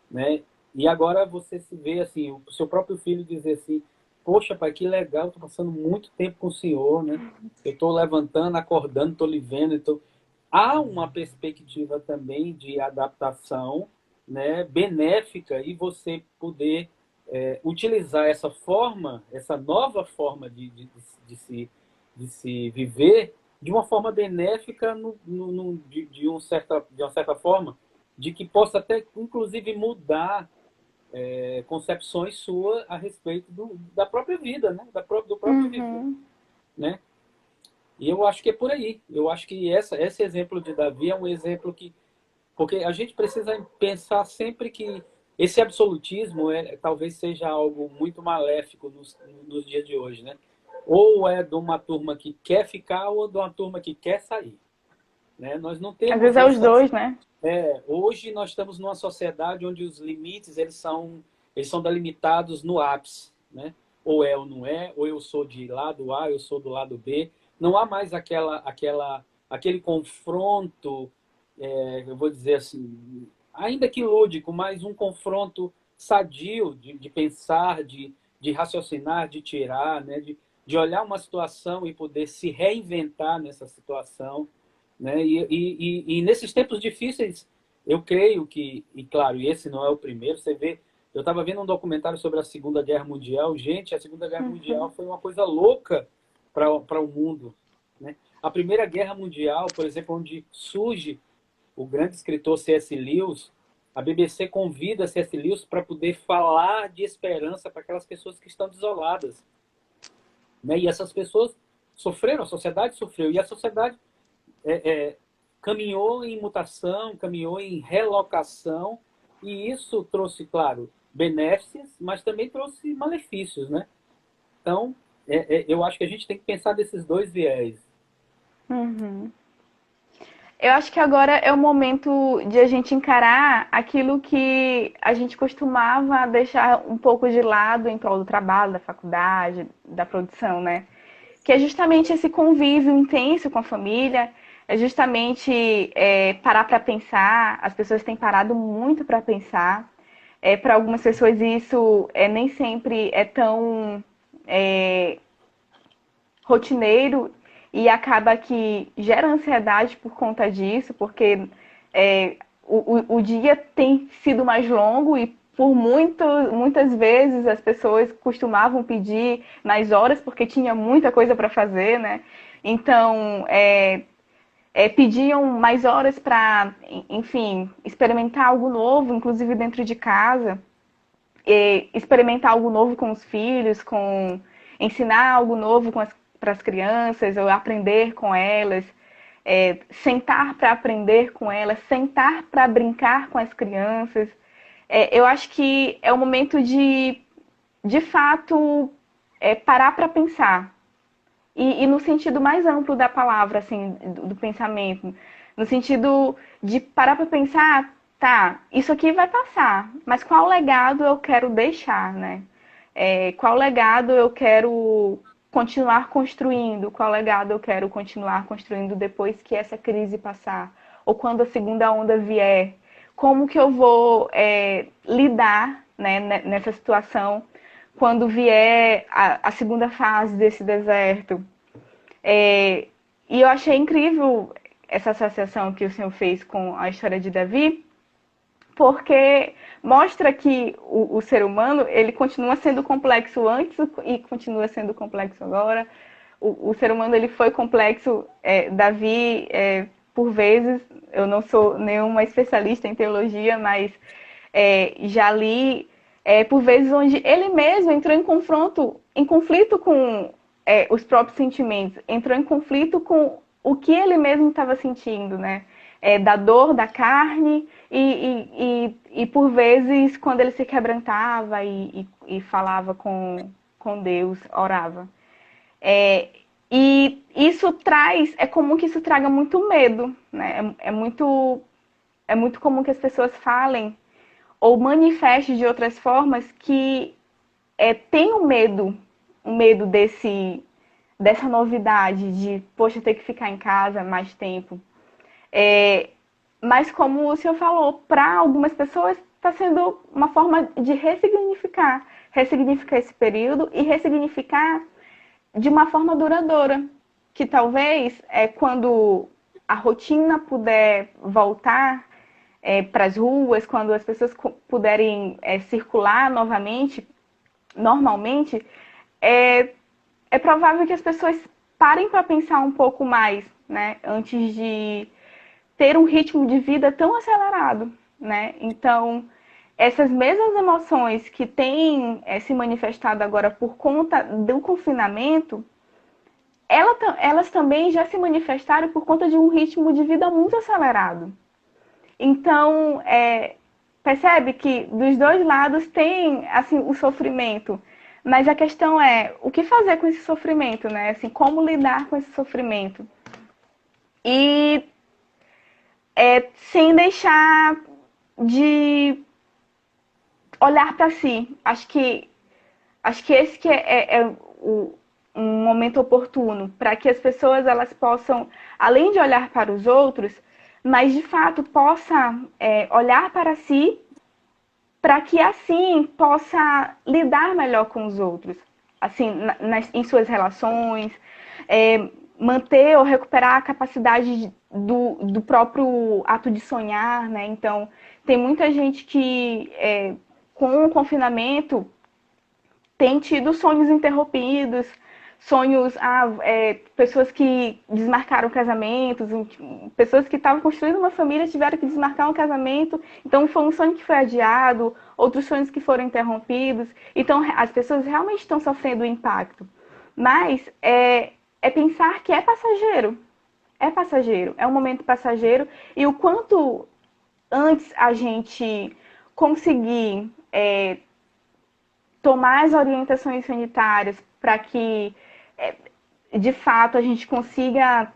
né? E agora você se vê assim, o seu próprio filho dizer assim, poxa, pai, que legal, estou passando muito tempo com o senhor, né? Eu estou levantando, acordando, estou lhe vendo. Então, há uma perspectiva também de adaptação, né, benéfica e você poder utilizar essa forma, essa nova forma de se viver de uma forma benéfica de uma certa forma, de que possa até, inclusive, mudar concepções suas a respeito da própria vida, né? Do próprio viver, Uhum. né? E eu acho que é por aí. Eu acho que esse exemplo de Davi é um exemplo que... Porque a gente precisa pensar sempre que esse absolutismo talvez seja algo muito maléfico nos dias de hoje, né? Ou é de uma turma que quer ficar ou de uma turma que quer sair, né? Nós não Às temos vezes é os essa... dois, né? Hoje nós estamos numa sociedade onde os limites eles são delimitados no ápice, né? Ou é ou não é, ou eu sou de lado A, eu sou do lado B. Não há mais aquele confronto, eu vou dizer assim, ainda que lúdico, mas um confronto sadio de pensar, de raciocinar, de tirar, né? De olhar uma situação e poder se reinventar nessa situação, né? E nesses tempos difíceis, eu creio que, e claro, e esse não é o primeiro, você vê, eu estava vendo um documentário sobre a Segunda Guerra Mundial, gente, a Segunda Guerra Mundial Uhum. foi uma coisa louca para o mundo, né? A Primeira Guerra Mundial, por exemplo, onde surge o grande escritor C.S. Lewis, a BBC convida C.S. Lewis para poder falar de esperança para aquelas pessoas que estão desoladas, né? E essas pessoas sofreram, a sociedade sofreu, e a sociedade é, é, caminhou em mutação, caminhou em relocação, e isso trouxe, claro, benéficos, mas também trouxe malefícios, né? Então, eu acho que a gente tem que pensar desses dois viés. Uhum. Eu acho que agora é o momento de a gente encarar aquilo que a gente costumava deixar um pouco de lado em prol do trabalho, da faculdade, da produção, né? Que é justamente esse convívio intenso com a família, é justamente parar para pensar. As pessoas têm parado muito para pensar. Para algumas pessoas isso nem sempre é tão é, rotineiro e acaba que gera ansiedade por conta disso, porque o dia tem sido mais longo e por muitas vezes as pessoas costumavam pedir mais horas porque tinha muita coisa para fazer, né? Então, pediam mais horas para, enfim, experimentar algo novo, inclusive dentro de casa, experimentar algo novo com os filhos, com ensinar algo novo para as crianças, ou aprender com elas, sentar para aprender com elas, sentar para brincar com as crianças. Eu acho que é o momento de fato, parar para pensar. E no sentido mais amplo da palavra, assim, do pensamento. No sentido de parar para pensar, tá, isso aqui vai passar, mas qual legado eu quero deixar, né? Qual legado eu quero continuar construindo? Qual legado eu quero continuar construindo depois que essa crise passar? Ou quando a segunda onda vier? Como que eu vou lidar, né, nessa situação quando vier a segunda fase desse deserto? E eu achei incrível essa associação que o senhor fez com a história de Davi, porque mostra que o ser humano ele continua sendo complexo antes e continua sendo complexo agora. o ser humano ele foi complexo. Davi, por vezes, eu não sou nenhuma especialista em teologia, mas já li por vezes onde ele mesmo entrou em conflito com os próprios sentimentos, entrou em conflito com o que ele mesmo estava sentindo, né? Da dor da carne e por vezes quando ele se quebrantava e falava com Deus, orava. E isso é comum que isso traga muito medo, né? É muito comum que as pessoas falem ou manifestem de outras formas que tem um medo dessa novidade de, poxa, ter que ficar em casa mais tempo. Mas como o senhor falou, para algumas pessoas está sendo uma forma de ressignificar esse período e ressignificar de uma forma duradoura, que talvez quando a rotina puder voltar para as ruas, quando as pessoas puderem circular novamente, normalmente, é provável que as pessoas parem para pensar um pouco mais, né, antes de ter um ritmo de vida tão acelerado, né? Então, essas mesmas emoções que têm se manifestado agora por conta do confinamento, elas também já se manifestaram por conta de um ritmo de vida muito acelerado. Então, percebe que dos dois lados tem assim o sofrimento, mas a questão é o que fazer com esse sofrimento, né? Assim, como lidar com esse sofrimento e sem deixar de olhar para si. Acho que esse que um momento oportuno para que as pessoas elas possam, além de olhar para os outros, mas de fato possa olhar para si, para que assim possa lidar melhor com os outros, assim em suas relações, manter ou recuperar a capacidade do próprio ato de sonhar, né? Então tem muita gente que com o confinamento tem tido sonhos interrompidos, sonhos, pessoas que desmarcaram casamentos, pessoas que estavam construindo uma família tiveram que desmarcar um casamento, então foi um sonho que foi adiado, outros sonhos que foram interrompidos, então as pessoas realmente estão sofrendo o impacto. Mas pensar que é passageiro, é um momento passageiro, e o quanto antes a gente conseguir tomar as orientações sanitárias para que, de fato, a gente consiga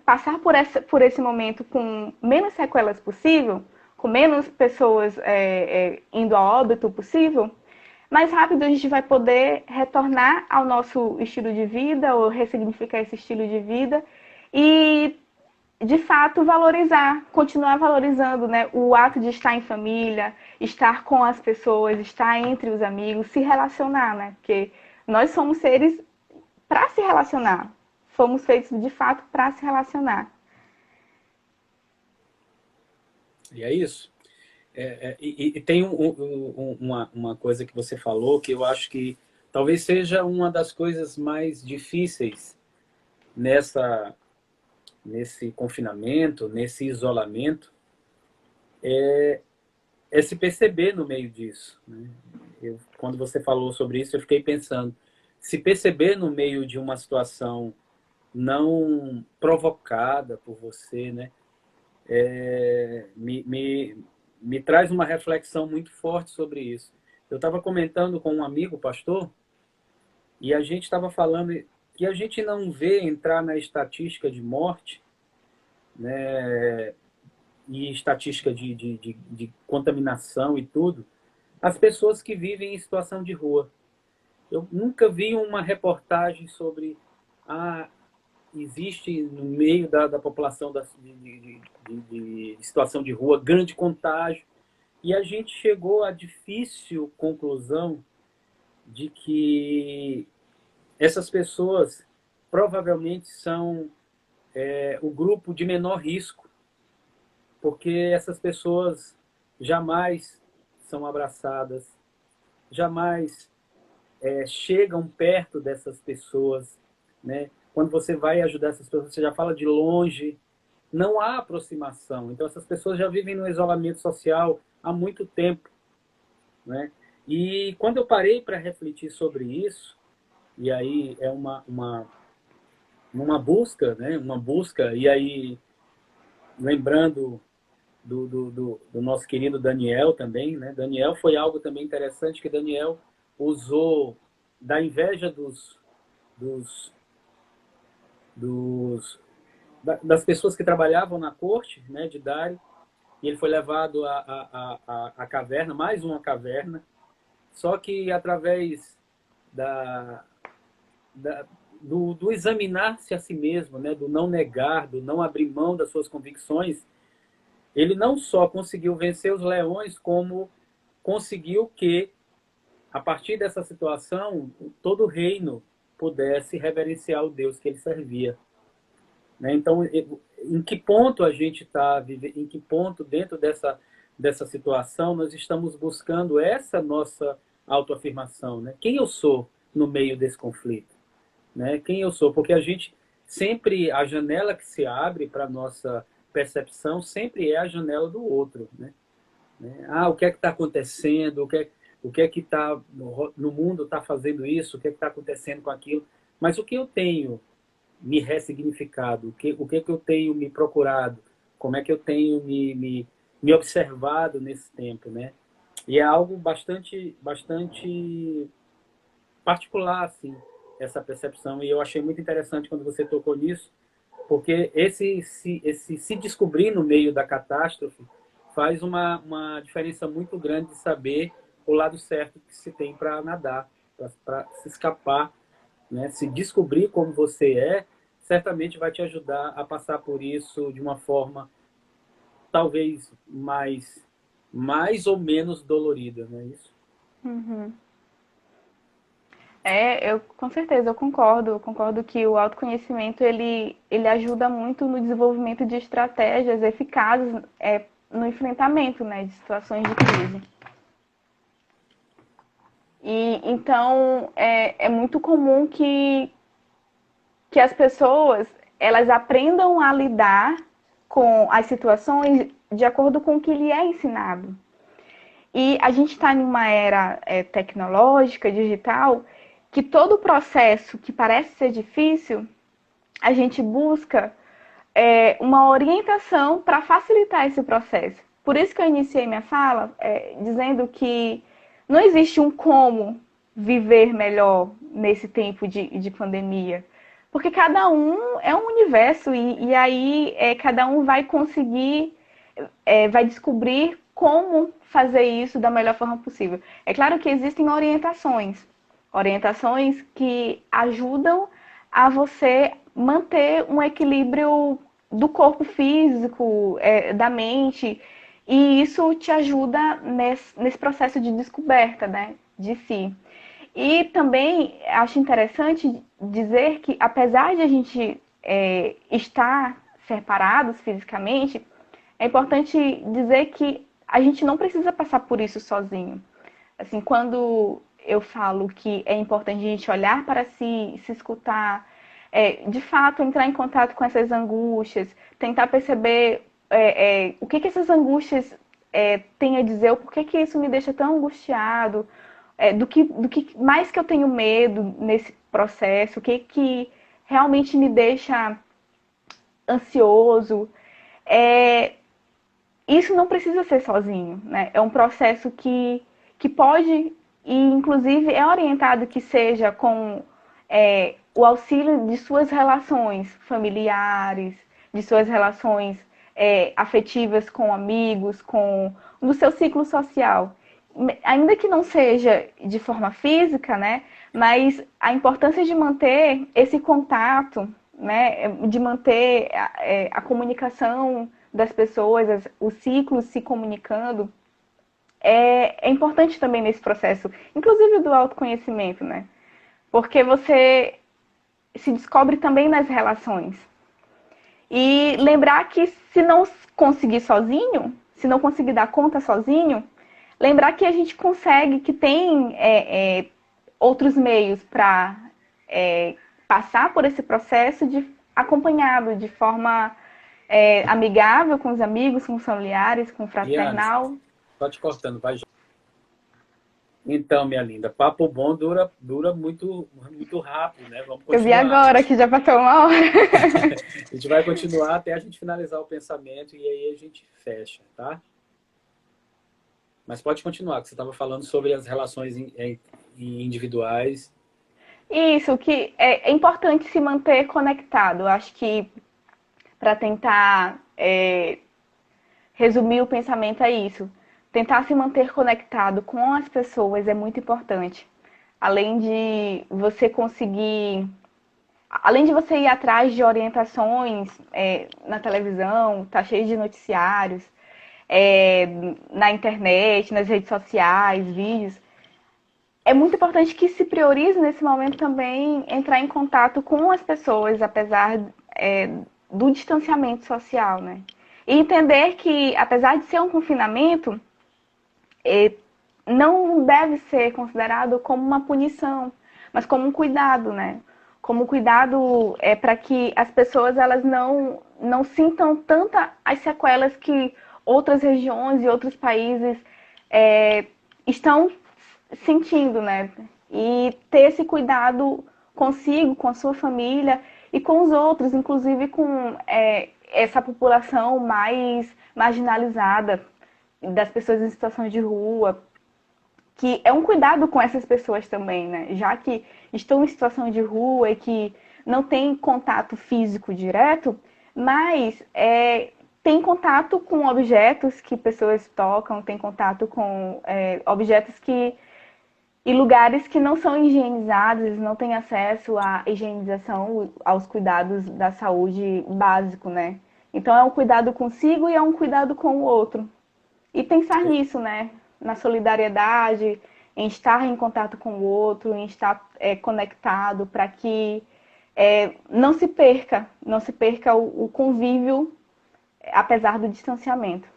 passar por esse momento com menos sequelas possível, com menos pessoas indo a óbito possível, mais rápido a gente vai poder retornar ao nosso estilo de vida ou ressignificar esse estilo de vida e de fato valorizar, continuar valorizando, né, o ato de estar em família, estar com as pessoas, estar entre os amigos, se relacionar, né? Porque nós somos seres para se relacionar. Fomos feitos de fato para se relacionar. E é isso. E tem uma coisa que você falou que eu acho que talvez seja uma das coisas mais difíceis nesse confinamento, nesse isolamento, é se perceber no meio disso, né? Quando você falou sobre isso, eu fiquei pensando, se perceber no meio de uma situação não provocada por você, né? Me traz uma reflexão muito forte sobre isso. Eu estava comentando com um amigo, pastor, e a gente estava falando que a gente não vê entrar na estatística de morte, né, e estatística de contaminação e tudo, as pessoas que vivem em situação de rua. Eu nunca vi uma reportagem sobre existe no meio da população de situação de rua grande contágio. E a gente chegou à difícil conclusão de que essas pessoas provavelmente são o grupo de menor risco, porque essas pessoas jamais são abraçadas, jamais chegam perto dessas pessoas, né? Quando você vai ajudar essas pessoas, você já fala de longe, não há aproximação. Então, essas pessoas já vivem no isolamento social há muito tempo, né? E quando eu parei para refletir sobre isso, e aí é uma busca, né? Uma busca, e aí lembrando do nosso querido Daniel também, né? Daniel foi algo também interessante, que Daniel usou da inveja dos, dos das pessoas que trabalhavam na corte, né, de Dário, e ele foi levado à caverna, mais uma caverna, só que através da, do examinar-se a si mesmo, né, do não negar, do não abrir mão das suas convicções, ele não só conseguiu vencer os leões, como conseguiu que, a partir dessa situação, todo o reino pudesse reverenciar o Deus que ele servia. Né? Então, em que ponto a gente está vivendo, em que ponto dentro dessa situação nós estamos buscando essa nossa autoafirmação, né? Quem eu sou no meio desse conflito, né? Quem eu sou? Porque a gente sempre, a janela que se abre para a nossa percepção sempre é a janela do outro, né? Ah, o que é que está acontecendo? O que é que está no mundo está fazendo isso? O que é que está acontecendo com aquilo? Mas o que eu tenho me ressignificado? O que é que eu tenho me procurado? Como é que eu tenho me observado nesse tempo, né? E é algo bastante particular, assim, essa percepção. E eu achei muito interessante quando você tocou nisso, porque esse se descobrir no meio da catástrofe faz uma diferença muito grande de saber o lado certo que se tem para nadar, para se escapar, né? Se descobrir como você é, certamente vai te ajudar a passar por isso de uma forma talvez mais ou menos dolorida, não é isso? Uhum. Eu com certeza eu concordo que o autoconhecimento ele ajuda muito no desenvolvimento de estratégias eficazes no enfrentamento, né, de situações de crise. E então é muito comum que as pessoas elas aprendam a lidar com as situações de acordo com o que lhe é ensinado. E a gente está em uma era tecnológica, digital, que todo o processo que parece ser difícil, a gente busca uma orientação para facilitar esse processo. Por isso que eu iniciei minha fala dizendo que não existe um como viver melhor nesse tempo de pandemia. Porque cada um é um universo e aí cada um vai conseguir, vai descobrir como fazer isso da melhor forma possível. É claro que existem orientações que ajudam a você manter um equilíbrio do corpo físico, da mente, e isso te ajuda nesse processo de descoberta, né, de si. E também acho interessante dizer que, apesar de a gente estar separados fisicamente, é importante dizer que a gente não precisa passar por isso sozinho. Assim, quando eu falo que é importante a gente olhar para si, se escutar, de fato entrar em contato com essas angústias, tentar perceber o que essas angústias têm a dizer, o porquê que isso me deixa tão angustiado, do que mais que eu tenho medo nesse processo, o que realmente me deixa ansioso. É, isso não precisa ser sozinho, né? É um processo que pode, e inclusive é orientado que seja com o auxílio de suas relações familiares, de suas relações afetivas com amigos, no seu ciclo social. Ainda que não seja de forma física, né? Mas a importância de manter esse contato, né? De manter a comunicação das pessoas, os ciclos se comunicando, é importante também nesse processo, inclusive do autoconhecimento, né? Porque você se descobre também nas relações. E lembrar que se não conseguir sozinho, se não conseguir dar conta sozinho, lembrar que a gente consegue, que tem outros meios para passar por esse processo acompanhado, de forma amigável com os amigos, com os familiares, com o Giane, fraternal. só te cortando, vai. Então, minha linda, papo bom dura muito, muito rápido, né? Vamos Eu vi continuar. agora que já passou uma hora. A gente vai continuar até a gente finalizar o pensamento e aí a gente fecha, tá? Mas pode continuar, que você estava falando sobre as relações individuais. Isso, que é importante se manter conectado. Acho que para tentar resumir o pensamento é isso. Tentar se manter conectado com as pessoas é muito importante. Além de você conseguir. Além de você ir atrás de orientações na televisão, tá cheio de noticiários, na internet, nas redes sociais, vídeos. É muito importante que se priorize nesse momento também entrar em contato com as pessoas, apesar do distanciamento social, né? E entender que, apesar de ser um confinamento, não deve ser considerado como uma punição, mas como um cuidado, né? Como um cuidado para que as pessoas elas não sintam tanta as sequelas que outras regiões e outros países estão sentindo, né? E ter esse cuidado consigo, com a sua família e com os outros, inclusive com essa população mais marginalizada, das pessoas em situação de rua, que é um cuidado com essas pessoas também, né? Já que estão em situação de rua e que não tem contato físico direto, mas tem contato com objetos que pessoas tocam, tem contato com objetos e lugares que não são higienizados, não têm acesso à higienização, aos cuidados da saúde básico, né? Então é um cuidado consigo e é um cuidado com o outro. E pensar nisso, né? Na solidariedade, em estar em contato com o outro, em estar conectado para que não se perca o convívio, apesar do distanciamento.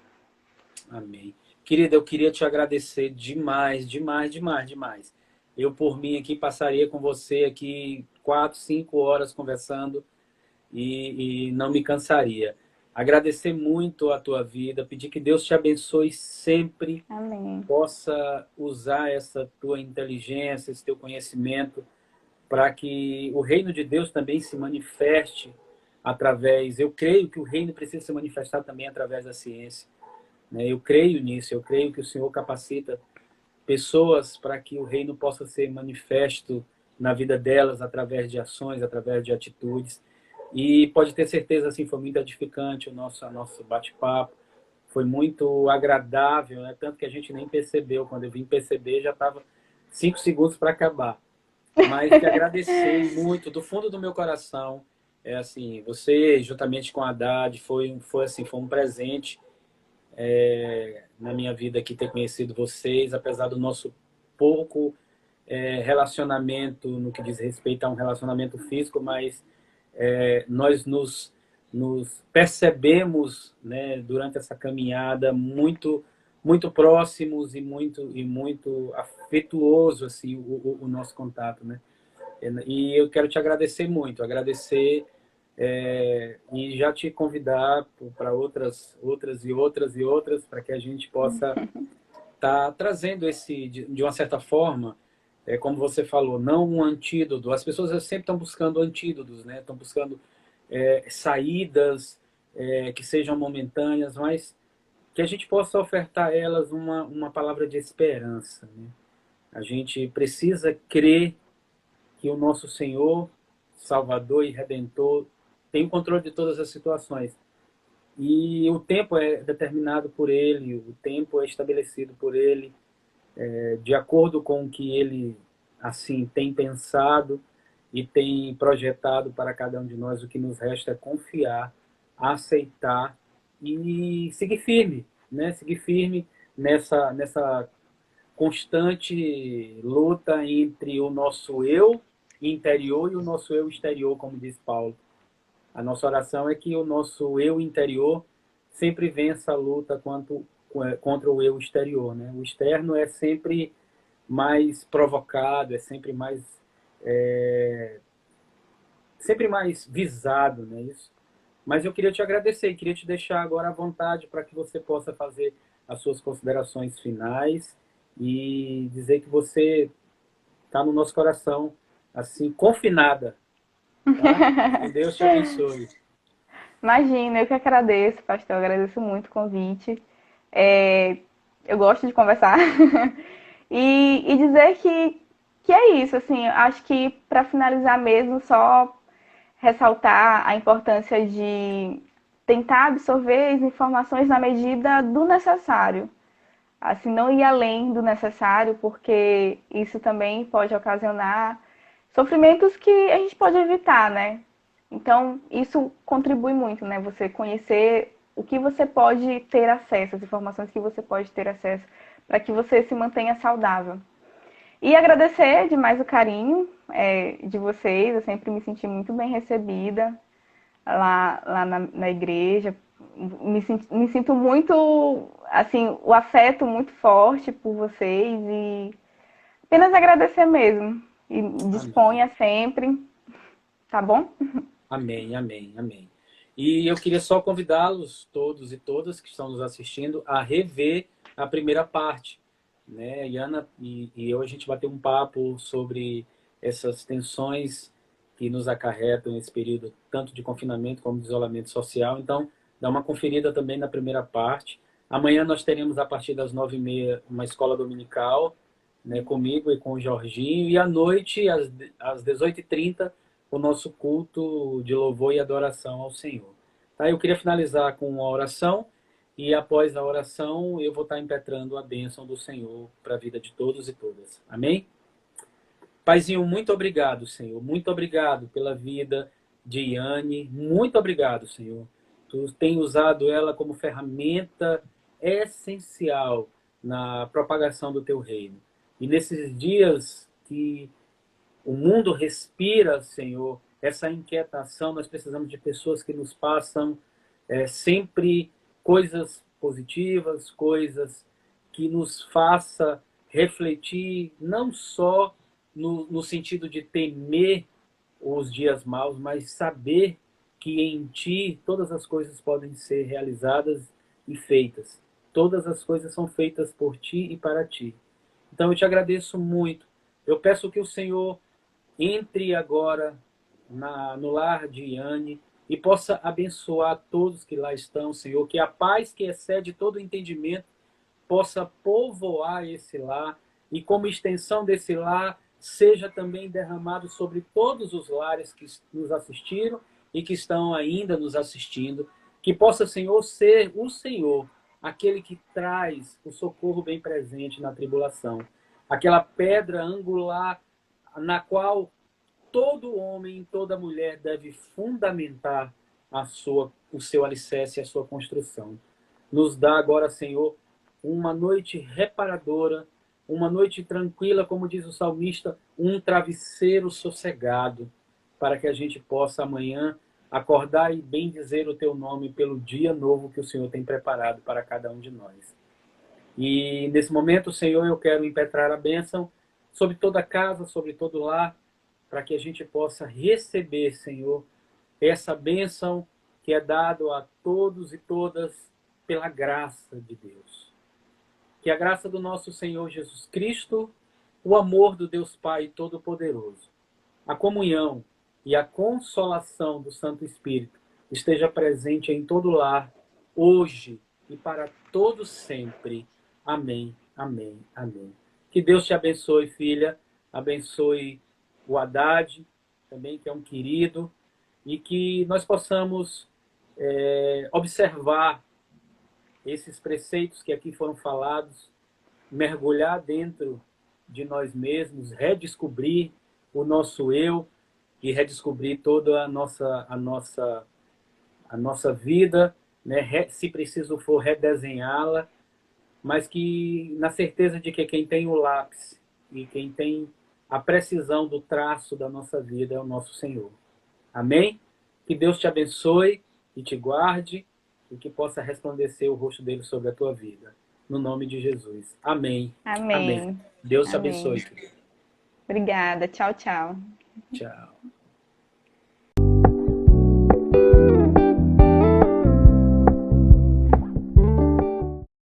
Amém. Querida, eu queria te agradecer demais, demais, demais, demais. Eu, por mim, aqui passaria com você aqui 4, 5 horas conversando e não me cansaria. Agradecer muito a tua vida, pedir que Deus te abençoe sempre, Amém. possa usar essa tua inteligência, esse teu conhecimento, para que o reino de Deus também se manifeste através... Eu creio que o reino precisa se manifestar também através da ciência. Eu creio nisso, eu creio que o Senhor capacita pessoas para que o reino possa ser manifesto na vida delas através de ações, através de atitudes. E pode ter certeza, assim, foi muito edificante o nosso bate-papo, foi muito agradável, né? Tanto que a gente nem percebeu, quando eu vim perceber já estava 5 segundos para acabar. Mas te agradecer muito, do fundo do meu coração, assim, você, juntamente com a Haddad, foi um presente na minha vida aqui ter conhecido vocês, apesar do nosso pouco relacionamento no que diz respeito a um relacionamento físico, mas nós nos percebemos, né, durante essa caminhada muito muito próximos e muito afetuoso assim o nosso contato, né? E eu quero te agradecer muito, agradecer e já te convidar para outras e outras, para que a gente possa estar trazendo de uma certa forma, como você falou, não um antídoto. As pessoas sempre estão buscando antídotos, né? Estão buscando saídas que sejam momentâneas, mas que a gente possa ofertar a elas uma palavra de esperança, né? A gente precisa crer que o nosso Senhor, Salvador e Redentor tem o controle de todas as situações. E o tempo é determinado por Ele, o tempo é estabelecido por Ele, de acordo com o que Ele assim tem pensado e tem projetado para cada um de nós. O que nos resta é confiar, aceitar e seguir firme, né? Seguir firme nessa constante luta entre o nosso eu interior e o nosso eu exterior, como diz Paulo. A nossa oração é que o nosso eu interior sempre vença a luta contra o eu exterior, né? O externo é sempre mais provocado, é sempre mais sempre mais visado, né, isso. Mas eu queria te agradecer, queria te deixar agora à vontade para que você possa fazer as suas considerações finais e dizer que você está no nosso coração, assim, confinada, tá? Que Deus te abençoe. Imagina, eu que agradeço, pastor, eu agradeço muito o convite. É, eu gosto de conversar. E dizer que é isso, assim, acho que para finalizar mesmo, só ressaltar a importância de tentar absorver as informações na medida do necessário. Assim, não ir além do necessário, porque isso também pode ocasionar sofrimentos que a gente pode evitar, né? Então, isso contribui muito, né? Você conhecer o que você pode ter acesso, as informações que você pode ter acesso, para que você se mantenha saudável. E agradecer demais o carinho de vocês, eu sempre me senti muito bem recebida lá na igreja. Me sinto muito, assim, o afeto muito forte por vocês e apenas agradecer mesmo. E Amém. disponha sempre, tá bom? Amém, amém, amém. E eu queria só convidá-los, todos e todas que estão nos assistindo, a rever a primeira parte, né? Iana e eu, a gente bateu um papo sobre essas tensões que nos acarretam esse período, tanto de confinamento como de isolamento social. Então, dá uma conferida também na primeira parte. Amanhã nós teremos, a partir das 9h30, uma escola dominical, né, comigo e com o Jorginho. E à noite, às 18h30, o nosso culto de louvor e adoração ao Senhor. Tá? Eu queria finalizar com uma oração e após a oração eu vou estar impetrando a bênção do Senhor para a vida de todos e todas. Amém? Paizinho, muito obrigado, Senhor. Muito obrigado pela vida de Iane. Muito obrigado, Senhor. Tu tem usado ela como ferramenta essencial na propagação do teu reino. E nesses dias que o mundo respira, Senhor, essa inquietação. Nós precisamos de pessoas que nos passam sempre coisas positivas, coisas que nos faça refletir não só no sentido de temer os dias maus, mas saber que em Ti todas as coisas podem ser realizadas e feitas. Todas as coisas são feitas por Ti e para Ti. Então eu te agradeço muito. Eu peço que o Senhor entre agora no lar de Iane e possa abençoar todos que lá estão, Senhor. Que a paz que excede todo entendimento possa povoar esse lar e, como extensão desse lar, seja também derramado sobre todos os lares que nos assistiram e que estão ainda nos assistindo. Que possa, Senhor, ser o Senhor, aquele que traz o socorro bem presente na tribulação. Aquela pedra angular na qual todo homem, toda mulher deve fundamentar o seu alicerce, a sua construção. Nos dá agora, Senhor, uma noite reparadora, uma noite tranquila, como diz o salmista, um travesseiro sossegado, para que a gente possa amanhã acordar e bem dizer o teu nome pelo dia novo que o Senhor tem preparado para cada um de nós. E nesse momento, Senhor, eu quero impetrar a bênção sobre toda a casa, sobre todo lar, para que a gente possa receber, Senhor, essa bênção que é dado a todos e todas pela graça de Deus. Que a graça do nosso Senhor Jesus Cristo, o amor do Deus Pai Todo-Poderoso, a comunhão e a consolação do Santo Espírito esteja presente em todo lar, hoje e para todos sempre. Amém, amém, amém. Que Deus te abençoe, filha, abençoe o Haddad, também, que é um querido, e que nós possamos observar esses preceitos que aqui foram falados, mergulhar dentro de nós mesmos, redescobrir o nosso eu e redescobrir toda a nossa vida, né? Se preciso for redesenhá-la, mas que na certeza de que quem tem o lápis e quem tem a precisão do traço da nossa vida é o nosso Senhor. Amém? Que Deus te abençoe e te guarde e que possa resplandecer o rosto dele sobre a tua vida. No nome de Jesus. Amém. Amém. Amém. Deus te Amém. abençoe. Obrigada. Tchau, tchau. Tchau.